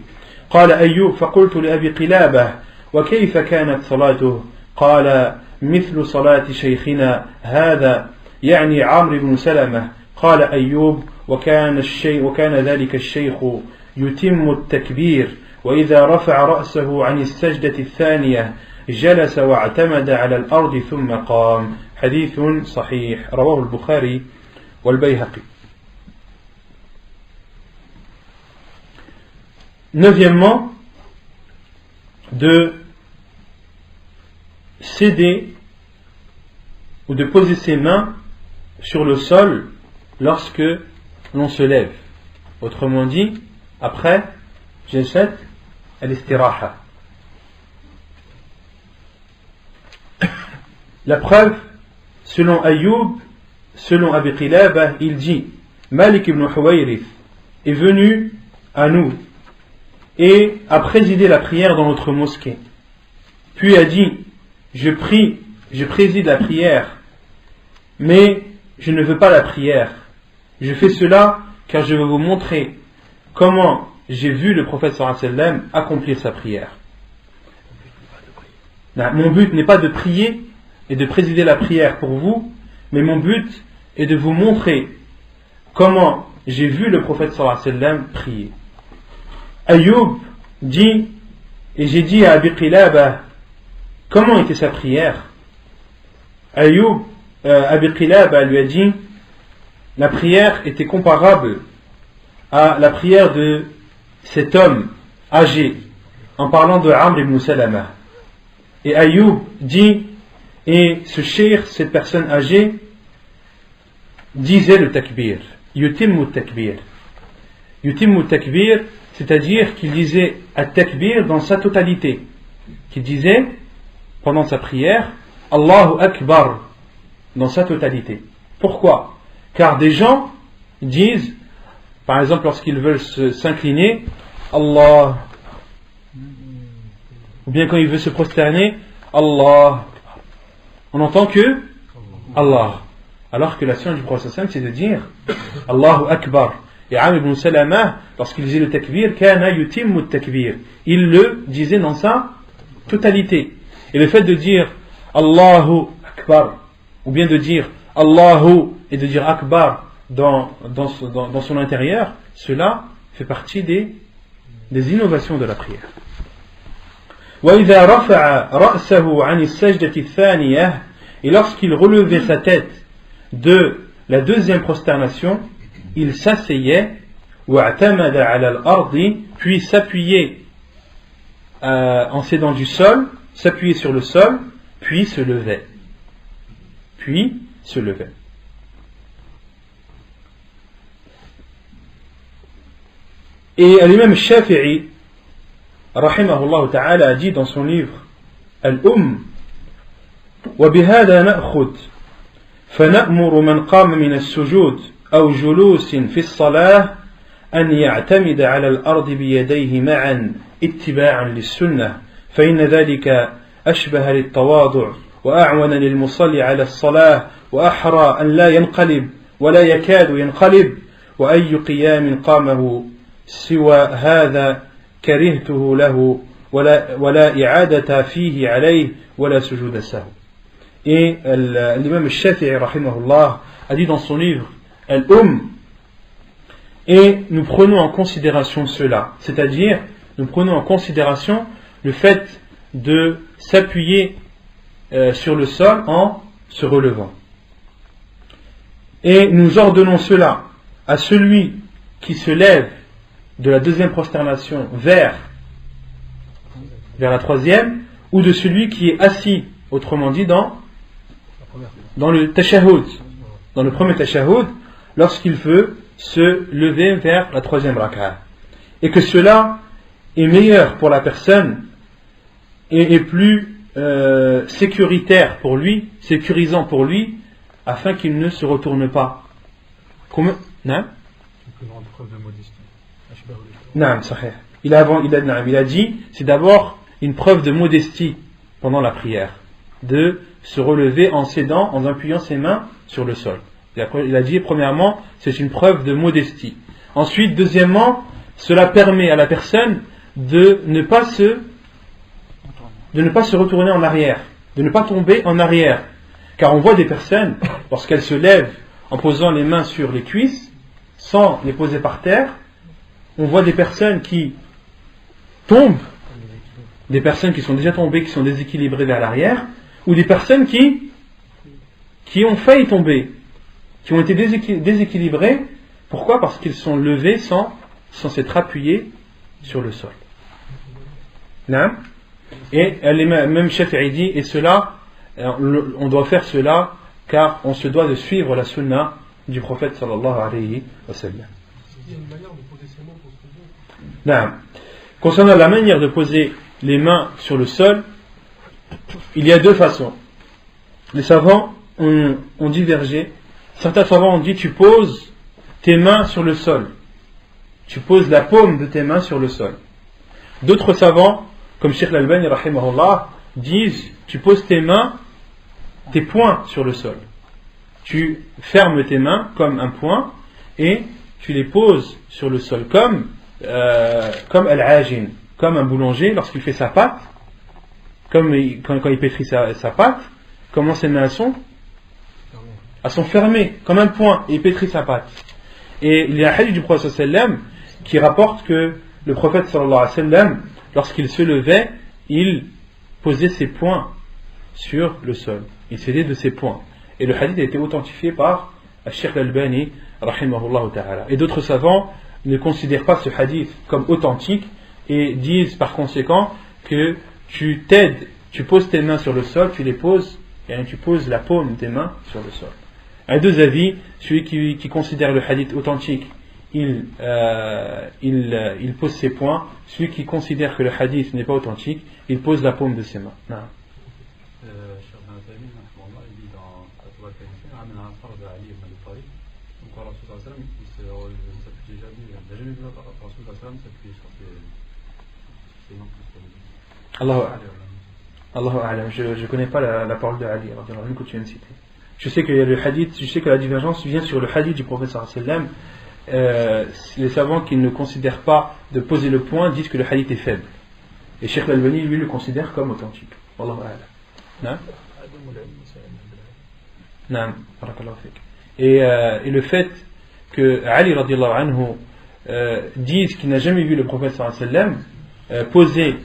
قال أيوب فقلت لأبي قلابة وكيف كانت صلاته؟ قال مثل صلاة شيخنا هذا يعني عمرو بن سلمة. قال أيوب وكان ذلك الشيخ يتم التكبير وإذا رفع رأسه عن السجدة الثانية جلس واعتمد على الأرض ثم قام. حديث صحيح رواه البخاري والبيهقي. Neuvièmement, de céder ou de poser ses mains sur le sol lorsque l'on se lève. Autrement dit, après jalsat al-istiraha. La preuve, selon Ayyub, selon Abi Qilaba, il dit Malik ibn Huwayrith est venu à nous et a présidé la prière dans notre mosquée. Puis a dit je préside la prière, mais je ne veux pas la prière. Je fais cela car je veux vous montrer comment j'ai vu le prophète sallallahu alayhi wa sallam accomplir sa prière. Mon but n'est pas de prier et de présider la prière pour vous, mais mon but est de vous montrer comment j'ai vu le prophète sallallahu alayhi wa sallam prier. Ayyub dit, et j'ai dit à Abi Qilaba, comment était sa prière? Ayyub, Abi Qilaba lui a dit, la prière était comparable à la prière de cet homme âgé, en parlant de Amr ibn Salama. Et Ayyub dit, et ce cheikh, cette personne âgée, disait le takbir, yutimmu takbir. Yutimmu takbir, c'est-à-dire qu'il disait at-takbir dans sa totalité. Qu'il disait, pendant sa prière, Allahu Akbar, dans sa totalité. Pourquoi? Car des gens disent, par exemple lorsqu'ils veulent s'incliner, Allah, ou bien quand ils veulent se prosterner, Allah. On n'entend que Allah. Alors que la science du prophète c'est de dire Allahu Akbar. Et Amr ibn Salama, lorsqu'il disait le takbir, kana yutimmu takbir, il le disait dans sa totalité. Et le fait de dire Allahu Akbar, ou bien de dire Allahu et de dire Akbar dans son intérieur, cela fait partie des innovations de la prière. وإذا رفع رأسه عن السجدة الثانية, et lorsqu'il relevait sa tête de la deuxième prosternation, il s'asseyait واعتمد على الأرض, puis s'appuyait en s'aidant du sol, s'appuyait sur le sol, puis se levait. Et l'imam Shafi'i rahimahullah ta'ala a dit dans son livre وبهذا نأخذ فنأمر من قام من السجود أو جلوس في الصلاة أن يعتمد على الأرض بيديه معا اتباعا للسنة فإن ذلك أشبه للتواضع وأعون للمصلي على الصلاة وأحرى أن لا ينقلب ولا يكاد ينقلب وأي قيام قامه سوى هذا كرهته له ولا إعادة فيه عليه ولا سجود سهو. Et l'imam Shafi'i rahimahullah a dit dans son livre et nous prenons en considération cela, c'est-à-dire nous prenons en considération le fait de s'appuyer sur le sol en se relevant. Et nous ordonnons cela à celui qui se lève de la deuxième prosternation vers la troisième, ou de celui qui est assis, autrement dit dans le tashahhud, dans le premier tashahhud, lorsqu'il veut se lever vers la troisième rak'a. Et que cela est meilleur pour la personne et est plus sécuritaire pour lui, sécurisant pour lui, afin qu'il ne se retourne pas. Comment? Non? Une plus grande preuve de modestie. Non, sahih. Il a dit, c'est d'abord une preuve de modestie pendant la prière, de se relever en s'aidant, en appuyant ses mains sur le sol. Il a dit, premièrement, c'est une preuve de modestie. Ensuite, deuxièmement, cela permet à la personne de ne pas se retourner en arrière, de ne pas tomber en arrière. Car on voit des personnes, lorsqu'elles se lèvent en posant les mains sur les cuisses, sans les poser par terre, on voit des personnes qui tombent, des personnes qui sont déjà tombées, qui sont déséquilibrées vers l'arrière, ou des personnes qui ont failli tomber, qui ont été déséquilibrées. Pourquoi? Parce qu'ils sont levés sans s'être appuyés sur le sol. Non? Et même Shafi'i dit, et cela, on doit faire cela car on se doit de suivre la sunna du prophète sallallahu alayhi wa sallam. Il y a une manière de poser ses mains pour se lever. Non. Concernant la manière de poser les mains sur le sol, il y a deux façons. Les savants ont divergé. Certains savants ont dit tu poses tes mains sur le sol. Tu poses la paume de tes mains sur le sol. D'autres savants, comme Cheikh Al-Albani rahimahullah, disent tu poses tes poings sur le sol. Tu fermes tes mains comme un poing et tu les poses sur le sol comme al-ajin, comme un boulanger lorsqu'il fait sa pâte, quand il pétrit sa pâte, comment ses mains sont fermées, comme un poing, et il pétrit sa pâte. Et il y a un hadith du prophète sallam qui rapporte que le prophète sallallahu alayhi wa sallam, lorsqu'il se levait, il posait ses poings sur le sol. Il s'aidait de ses poings. Et le hadith a été authentifié par Cheikh Al-Albani rahimahullah ta'ala. Et d'autres savants ne considèrent pas ce hadith comme authentique et disent par conséquent que tu poses tes mains sur le sol, tu les poses, et tu poses la paume des mains sur le sol. Il y a deux avis. Celui qui considère le hadith authentique, il pose ses poings. Celui qui considère que le hadith n'est pas authentique, il pose la paume de ses mains. Non. Allahu a'lam. Je ne connais pas la parole de Ali que tu viens de citer. Je sais que le hadith, je sais que la divergence vient sur le hadith du prophète sallallahu alayhi wa sallam. Les savants qui ne considèrent pas de poser le poing disent que le hadith est faible. Et Cheikh Al-Albani lui le considère comme authentique. Wallahu a'lam. Naam. Barakallahu fik. Et le fait que Ali radiallahu anhu dise qu'il n'a jamais vu le prophète sallallahu alayhi wa sallam poser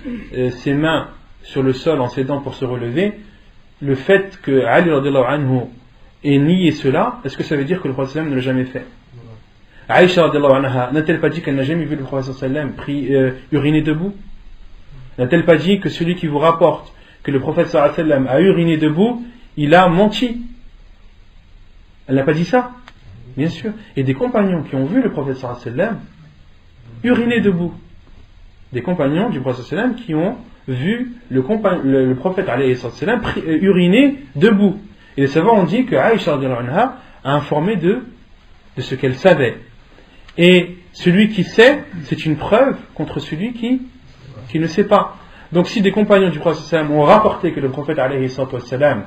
ses mains sur le sol en s'aidant pour se relever, le fait que Ali radiallahu anhu ait nié cela, est-ce que ça veut dire que le prophète sallallahu alayhi wa sallam ne l'a jamais fait? Aïcha radiallahu anha n'a-t-elle pas dit qu'elle n'a jamais vu le prophète sallallahu alayhi wa sallam uriner debout? N'a-t-elle pas dit que celui qui vous rapporte que le prophète sallallahu alayhi wa sallam a uriné debout, il a menti? Elle n'a pas dit ça? Bien sûr. Et des compagnons qui ont vu le prophète sallallahu alayhi wa sallam uriner debout. Des compagnons du prophète sallallahu alayhi wa sallam qui ont vu le prophète alayhi wa sallam uriner debout. Et les savants ont dit que Aïcha radiallahu anha a informé de ce qu'elle savait. Et celui qui sait, c'est une preuve contre celui qui ne sait pas. Donc si des compagnons du prophète sallallahu alayhi wa sallam ont rapporté que le prophète alayhi wa sallam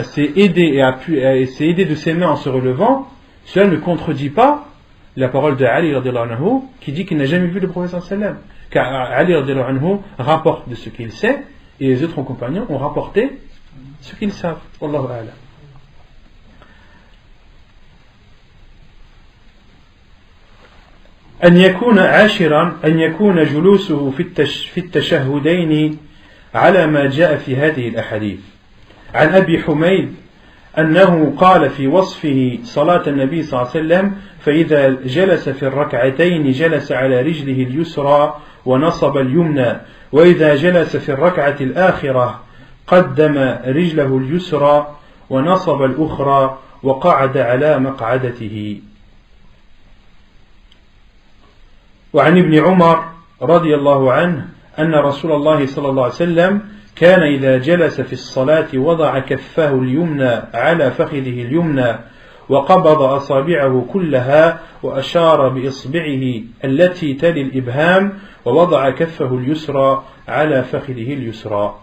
s'est aidé de ses mains en se relevant, cela ne contredit pas la parole de Ali radiallahu anhu qui dit qu'il n'a jamais vu le prophète sallallahu alayhi wa sallam. Car Ali radiallahu anhu rapporte de ce qu'il sait et les autres compagnons ont rapporté ce qu'ils savent. Wallahu a'lam. أن يكون عاشرا أن يكون جلوسه في التشهدين على ما جاء في هذه الأحاديث. عن أبي حميد أنه قال في وصفه صلاة النبي صلى الله عليه وسلم فإذا جلس في الركعتين جلس على رجله اليسرى ونصب اليمنى وإذا جلس في الركعة الآخرة قدم رجله اليسرى ونصب الأخرى وقعد على مقعدته. وعن ابن عمر رضي الله عنه أن رسول الله صلى الله عليه وسلم كان إذا جلس في الصلاة وضع كفه اليمنى على فخذه اليمنى وقبض أصابعه كلها وأشار بإصبعه التي تلي الإبهام ووضع كفه اليسرى على فخذه اليسرى.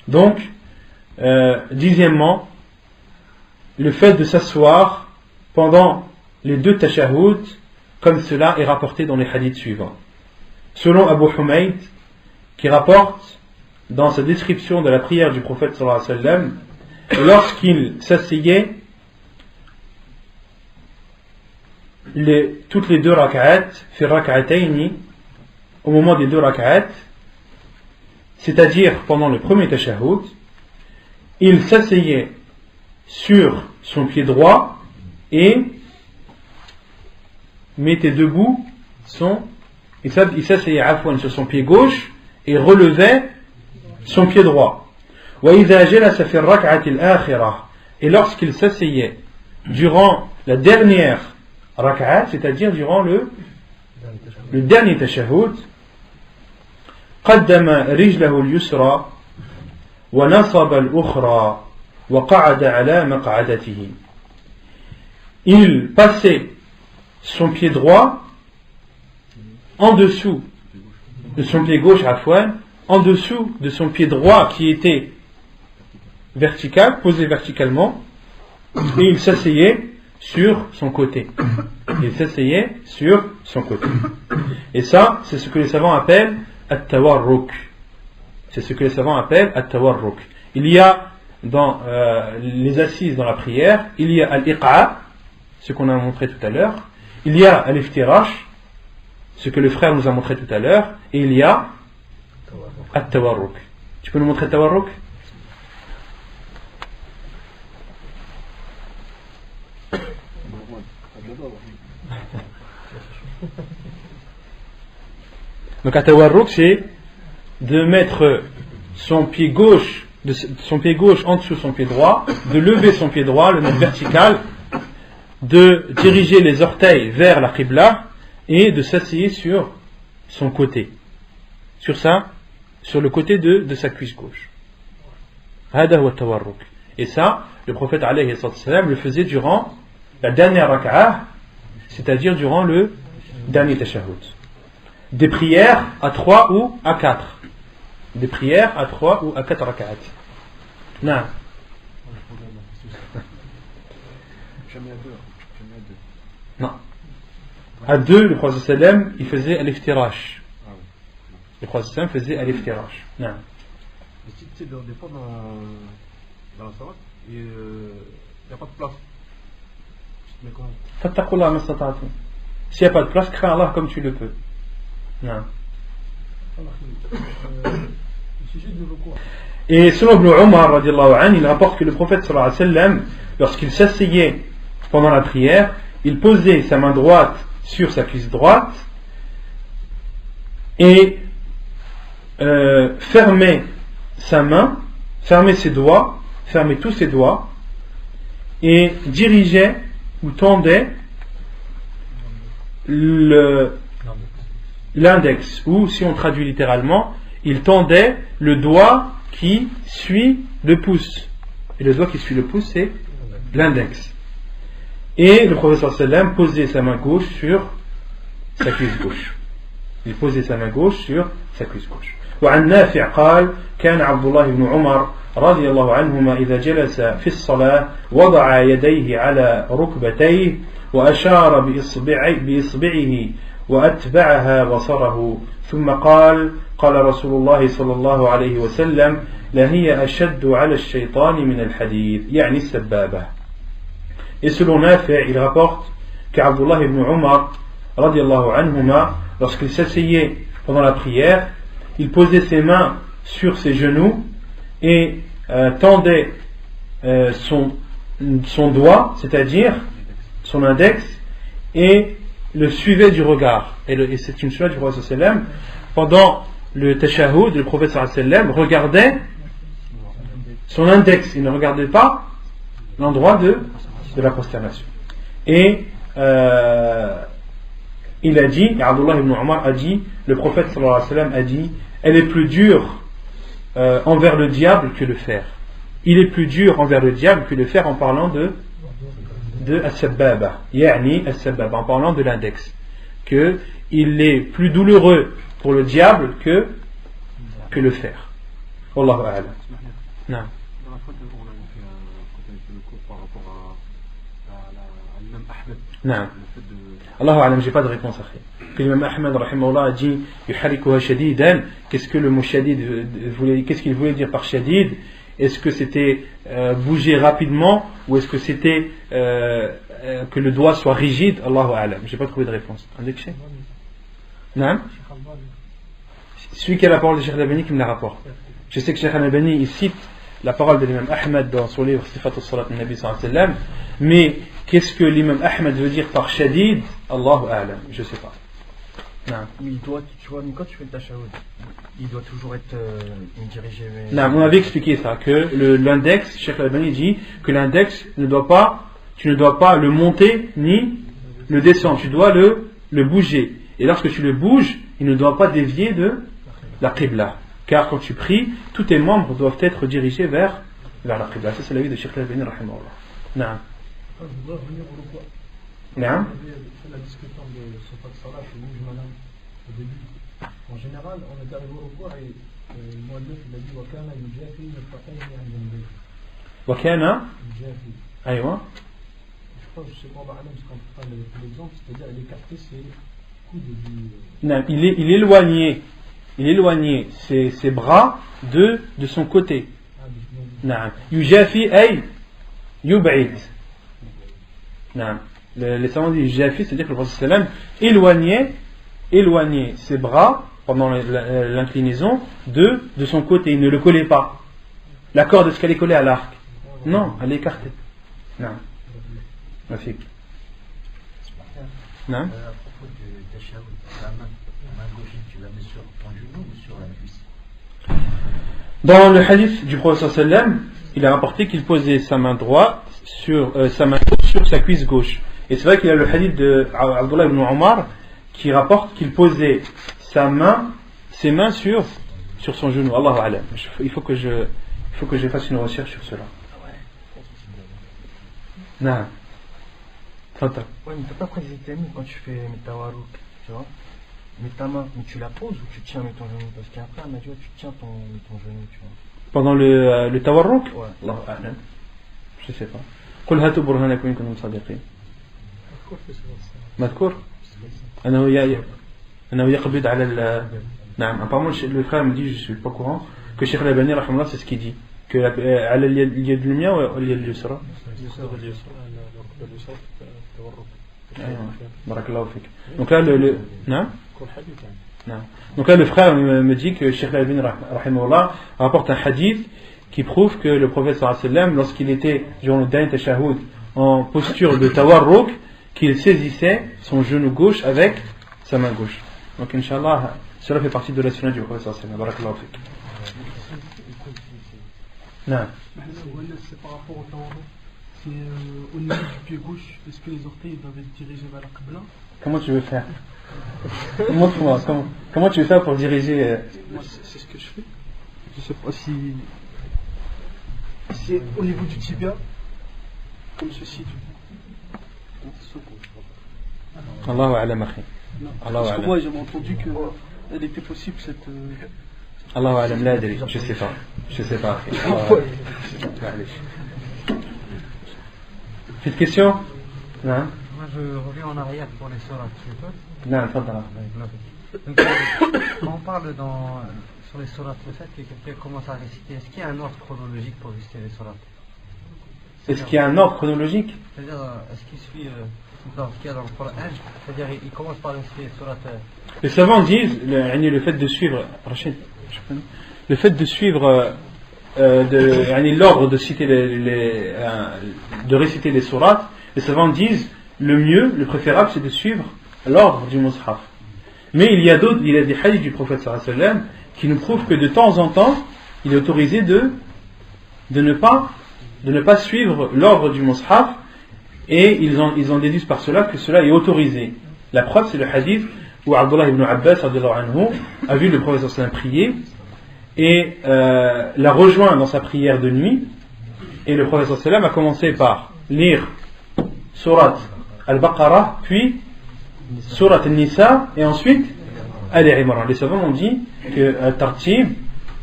Donc, dixièmement, le fait de s'asseoir pendant les deux tashahhud, comme cela est rapporté dans les hadiths suivants. Selon Abu Humayd, qui rapporte dans sa description de la prière du prophète sallallahu alayhi wa sallam, lorsqu'il s'asseyait, toutes les deux rak'at, fi rak'atayni, au moment des 2 rak'at, c'est-à-dire pendant le premier tashahhud, il s'asseyait sur son pied droit et mettait debout il s'asseyait sur son pied gauche et relevait son pied droit. Et lorsqu'il s'asseyait durant la dernière rak'at, c'est-à-dire durant le dernier tashahhud, قدم رجله اليسرى ونصب الأخرى وقعد على مقعدته. Il passait son pied droit en dessous de son pied gauche, en dessous de son pied droit qui était vertical, posé verticalement, et il s'asseyait sur son côté. Et ça, c'est ce que les savants appellent at-tawarruk. Il y a dans les assises dans la prière, il y a al-iqa, ce qu'on a montré tout à l'heure, il y a al-iftirash, ce que le frère nous a montré tout à l'heure, et il y a at-tawarruk. Tu peux nous montrer at-tawarruk? Donc at-tawarruk, c'est de mettre son pied gauche en dessous de son pied droit, de lever son pied droit, le mettre vertical, de diriger les orteils vers la qibla et de s'asseoir sur son côté, sur le côté de sa cuisse gauche. Hada huwa at-tawarruk. Et ça, le prophète alayhi salam le faisait durant la dernière rak'ah, c'est-à-dire durant le dernier tashahhud. Des prières à 3 ou à 4. Des prières à 3 ou à 4 rak'at. Non. Jamais à 2. Non. À 2, le prophète sallam, il faisait al-iftirash. Le prophète sallam faisait al-iftirash. Non. Tu sais, des fois dans la salat, il n'y a pas de place. Mais comment? Fattaqullah mastata'tum. S'il n'y a pas de place, crains Allah comme tu le peux. Non. Et selon Ibn Umar radiallahu anhu, il rapporte que le prophète sallallahu alayhi wa sallam, lorsqu'il s'asseyait pendant la prière, il posait sa main droite sur sa cuisse droite et fermait sa main, fermait ses doigts, fermait tous ses doigts et dirigeait ou tendait l'index, ou si on traduit littéralement, il tendait le doigt qui suit le pouce, et le doigt qui suit le pouce c'est l'index, et le prophète sallam posait sa main gauche sur sa cuisse gauche. Il posait sa main gauche sur sa cuisse gauche. وعن نافع قال كان عبد الله بن عمر رضي الله عنهما إذا جلس في الصلاة وضع يديه على ركبتيه وأشار بإصبعه وأتبعها بصره ثم قال قال رسول الله صلى الله عليه وسلم لهي أشد على الشيطان من الحديد يعني السبابة. Et selon Nafi', il rapporte qu'Abdullah ibn Umar radiallahu anhuma, lorsqu'il s'asseyait pendant la prière, il posait ses mains sur ses genoux et tendait son doigt, c'est-à-dire son index, et le suivait du regard. Et c'est une sunna du prophète sallallahu alayhi wa sallam. Pendant le tashahhud, le prophète sallallahu alayhi wa sallam regardait son index, il ne regardait pas l'endroit de la prosternation. Et il a dit, et Abdullah ibn Umar a dit, le prophète sallallahu alayhi wa sallam a dit, elle est plus dure envers le diable que le fer. Il est plus dur envers le diable que le fer, en parlant de as-sababa, yani as-sababa, en parlant de l'index, que il est plus douloureux pour le diable que le fer. Wallahu a'lam. Non. Dans la fois on a fait quand on a fait le cours par rapport à l'imam Ahmed. Non. Allahu a'lam, j'ai pas de réponse à faire. Que l'imam Ahmed rahimahullah a dit yuharikuha shadidan. Qu'est-ce que le mot shadid qu'est-ce qu'il voulait dire par shadid? Est-ce que c'était bouger rapidement, ou est-ce que c'était que le doigt soit rigide? Allahu a'lam, j'ai pas trouvé de réponse. عندك شيء؟ نعم؟ celui qui a la parole de Cheikh Al-Albani qui me la rapporte. Je sais que Cheikh Al-Albani il cite la parole de l'imam Ahmad dans son livre Sifat al-Salat al-Nabi sallallahu alayhi wa sallam, mais qu'est-ce que l'imam Ahmad veut dire par shadid? Allahu a'lam, je sais pas. Non. Il doit, tu vois, quand tu fais le tashahhud, il doit toujours être dirigé. Non, on avait expliqué ça, que l'index, Cheikh Al-Albani dit que l'index tu ne dois pas le monter ni le descendre, tu dois le bouger. Et lorsque tu le bouges, il ne doit pas dévier de la qibla. Car quand tu pries, tous tes membres doivent être dirigés vers la qibla. Ça c'est l'avis de Cheikh Al-Albani rahimahullah. Non. Je voudrais revenir au repas. Non. La discussion de Sifat Salat au début. En général, on est arrivé au repas et le Muallif il a dit Wakana yujafi mirfaqayni an janbayhi. Wakana Yujafi. Aïwa. Je crois, je sais pas, parce qu'on prend l'exemple, c'est-à-dire elle écarter ses coudes du. Non, il éloignait ses bras de son côté. Non. Yujafi ay yub'id. Non. Les savants disent Yujafi, c'est-à-dire que le prophète sallam éloignait ses bras pendant l'inclinaison de son côté. Il ne le collait pas. La corde, est-ce qu'elle est collée à l'arc? Non, elle est écartée. Non. Merci. Non. À propos du tashahhud, la main gauche, tu la mets sur ton genou ou sur la cuisse? Dans le hadith du prophète sallam, il a rapporté qu'il posait sa main droite sur sa cuisse gauche. Et c'est vrai qu'il y a le hadith de Abdullah ibn Omar qui rapporte qu'il posait ses mains sur son genou. Allahu a'lam. Il faut que je fasse une recherche sur cela. Non. Ouais, mais tu peux pas préciser tes mains quand tu fais tawarruk, tu vois. Mais ta main, mais tu la poses ou tu tiens avec ton genou? Parce qu'après, elle m'a dit, tu tiens ton genou, tu vois. Pendant le tawarruk? Ouais. Allahu a'lam. Je sais pas. قل هاتوا برهانكم إن كنتم صادقين. مذكور؟ أنه يقبض على نعم. Apparemment le frère me dit, je suis pas au courant, que Cheikh Al-Albani rahimahullah c'est ce qu'il dit, que على اليد اليمنى واليد اليسرى. Barakallahu fik. Donc là non? Donc là le frère me dit que Cheikh Al-Albani rahimahullah rapporte un hadith qui prouve que le prophète sallallahu alayhi wa sallam, lorsqu'il était durant le dernier tashahhud en posture de tawarruk, qu'il saisissait son genou gauche avec sa main gauche. Donc Inch'Allah, cela fait partie de la sunna du prophète sallallahu alayhi wa sallam. Barakallahu fik. Non. C'est par rapport au tawarruk. C'est au niveau du pied gauche, est-ce que les orteils doivent être dirigés vers la qibla? Comment tu veux faire? Montre-moi, comment tu veux faire pour diriger Moi, c'est ce que je fais. Je sais pas si c'est au niveau du tibia, comme ceci. Allahu a'lam akhi. Parce que moi, j'avais entendu qu'elle était possible cette. Allahu a'lam la adri. Je sais pas. Petite question? Non. Moi je reviens en arrière pour les sourates, tu peux? Non, pas Quand on parle sur les sourates, le fait que quelqu'un commence à réciter, est-ce qu'il y a un ordre chronologique pour réciter les sourates? Est-ce qu'il y a un ordre chronologique? C'est-à-dire, est-ce qu'il suit dans ce qu'il y a dans le Coran? C'est-à-dire, il commence par réciter les sourates. Les savants disent, le fait de suivre, Rachid, le fait de suivre l'ordre de citer de réciter les sourates, les savants disent le préférable c'est de suivre l'ordre du mushaf. Mais il y a des hadiths du prophète sallallahu alayhi wa sallam qui nous prouvent que de temps en temps il est autorisé de ne pas suivre l'ordre du mushaf, et ils en déduisent par cela que cela est autorisé. La preuve c'est le hadith où Abdullah ibn Abbas a vu le prophète sallallahu alayhi wa sallam prier et l'a rejoint dans sa prière de nuit, et le prophète sallallahu alayhi wa sallam a commencé par lire Surat Al-Baqarah, puis Surat Al-Nisa, et ensuite Al-Imran. Les savants ont dit que Tartib,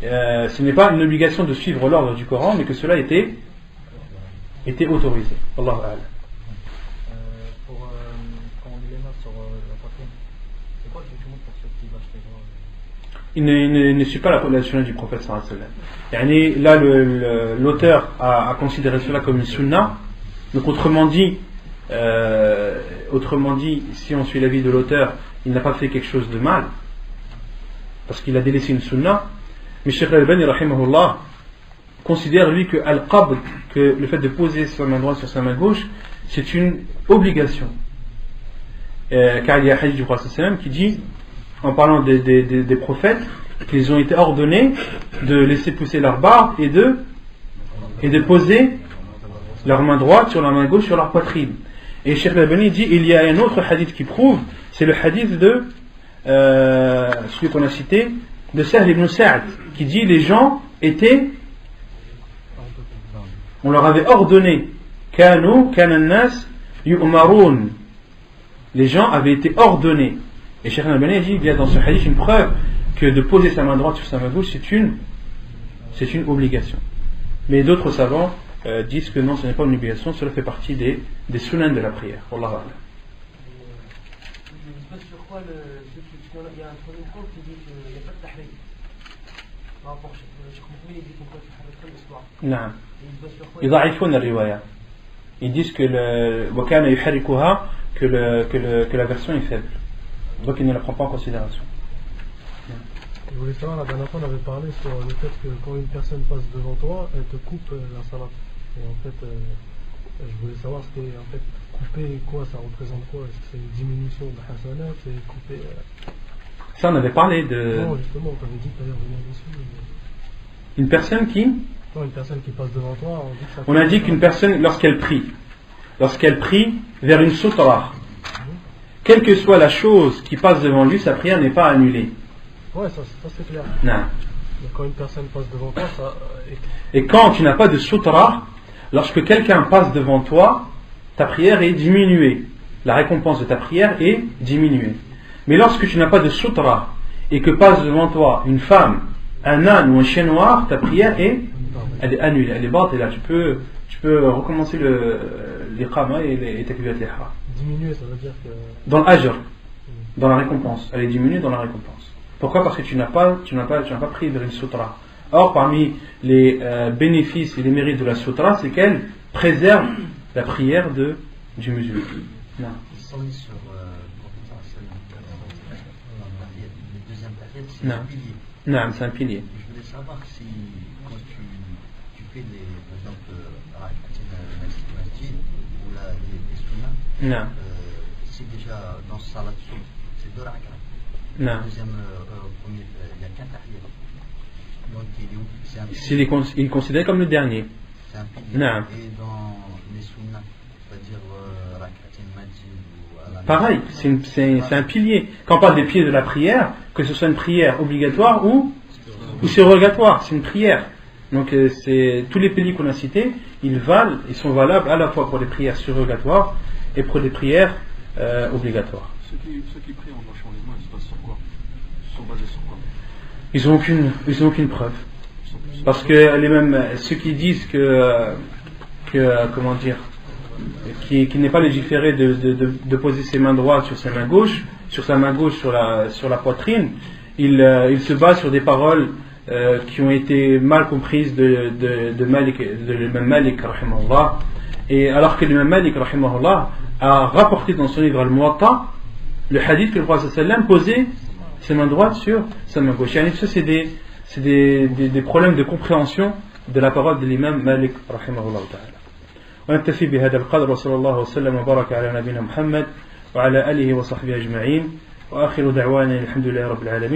ce n'est pas une obligation de suivre l'ordre du Coran, mais que cela était autorisé. Allahu a'lam. Pour quand on lit les notes sur la poitrine, c'est quoi le document pour ceux qui lâchent les bras? Il ne suit pas la sunna du prophète sallallahu alayhi wa sallam. Là, l'auteur a considéré cela comme une sunna. Donc autrement dit, si on suit l'avis de l'auteur, il n'a pas fait quelque chose de mal. parce qu'il a délaissé une sunna. Mais Cheikh Al-Albani rahimahullah considère lui que al-qabd, que le fait de poser sa main droite sur sa main gauche, c'est une obligation. Car il y a un hadith du prophète sallam qui dit, en parlant des prophètes, qu'ils ont été ordonnés de laisser pousser leur barbe et de poser leur main droite sur la main gauche sur leur poitrine. Et Cheikh Al-Albani dit, il y a un autre hadith qui prouve, c'est le hadith de celui qu'on a cité, de Sahl ibn Sa'd, qui dit les gens étaient, on leur avait ordonné, kana nas yu'marun, les gens avaient été ordonnés. Et Cheikh Al-Albani dit, il y a dans ce hadith une preuve que de poser sa main droite sur sa main gauche c'est une obligation. Mais d'autres savants disent que non, ce n'est pas une obligation, cela fait partie des sunans de la prière. Wallahu a'lam. Sur quoi il y a un troisième point qui dit qu'il n'y a pas de tahrim par rapport à Cheikh Moukmil, il dit qu'on peut tahrir l'histoire. Non. يضعفون الرواية. Ils disent que وكان يحركها que la version est faible, donc il ne la prend pas en considération. Je voulais savoir, la dernière fois on avait parlé sur le fait que quand une personne passe devant toi, elle te coupe la salat. Et en fait, je voulais savoir ce que, en fait, couper quoi, ça représente quoi? Est-ce que c'est une diminution de la hasanat? C'est couper. Ça, on avait parlé de. Non, justement, on t'avait dit tout à l'heure venir dessus. Mais... Une personne qui. Non, une personne qui passe devant toi, on dit que ça. On a dit qu'une personne, lorsqu'elle prie vers une sutra, quelle que soit la chose qui passe devant lui, sa prière n'est pas annulée. Ouais, ça c'est clair. Non. Mais quand une personne passe devant toi, ça. Et quand tu n'as pas de sutra, lorsque quelqu'un passe devant toi, ta prière est diminuée. La récompense de ta prière est diminuée. Mais lorsque tu n'as pas de sutra et que passe devant toi une femme, un âne ou un chien noir, ta prière elle est annulée, elle est batte, et là tu peux recommencer l'iqama et les takbirat al-ihram. Diminuer, ça veut dire que. Dans l'ajr, dans la récompense, elle est diminuée dans la récompense. Pourquoi? Parce que tu n'as pas pris vers une sutra. Or, parmi les bénéfices et les mérites de la sutra, c'est qu'elle préserve la prière du musulman. Non. Ils sont mis sur le deuxième période, c'est un pilier. Non, c'est un pilier. Je voulais savoir si, quand tu fais par exemple, masjid ou les sunnah, c'est déjà dans salat soub, c'est 2 rak'at. Non. Deuxième, premier, il n'y a qu'un tahiyat. Donc c'est il est considéré comme le dernier. C'est un pilier. Non. Et dans les sunnah, c'est-à-dire rak'at al-majid ou pareil, c'est un pilier. Quand on parle des piliers de la prière, que ce soit une prière obligatoire ou surrogatoire, c'est une prière. Donc tous les piliers qu'on a cités, ils sont valables à la fois pour les prières surrogatoires et pour les prières obligatoires. Ceux qui prient en marchant les mains, ils se basent sur quoi? Ils sont basés sur quoi? Ils n'ont aucune preuve. Parce que ceux qui disent que comment dire, qui n'est pas légiféré de poser ses mains droites sur sa main gauche sur la poitrine, il se base sur des paroles qui ont été mal comprises de l'imam Malik rahimahullah. Et alors que l'imam Malik rahimahullah a rapporté dans son livre Al-Muwatta le hadith que le prophète sallam posait ses mains droites sur sa main gauche. Et ça, c'est des problèmes de compréhension de la parole de l'imam Malik rahimahullah ta'ala. ونكتفي بهذا القدر وصلى الله وسلم وبارك على نبينا محمد وعلى آله وصحبه أجمعين وآخر دعوانا الحمد لله رب العالمين.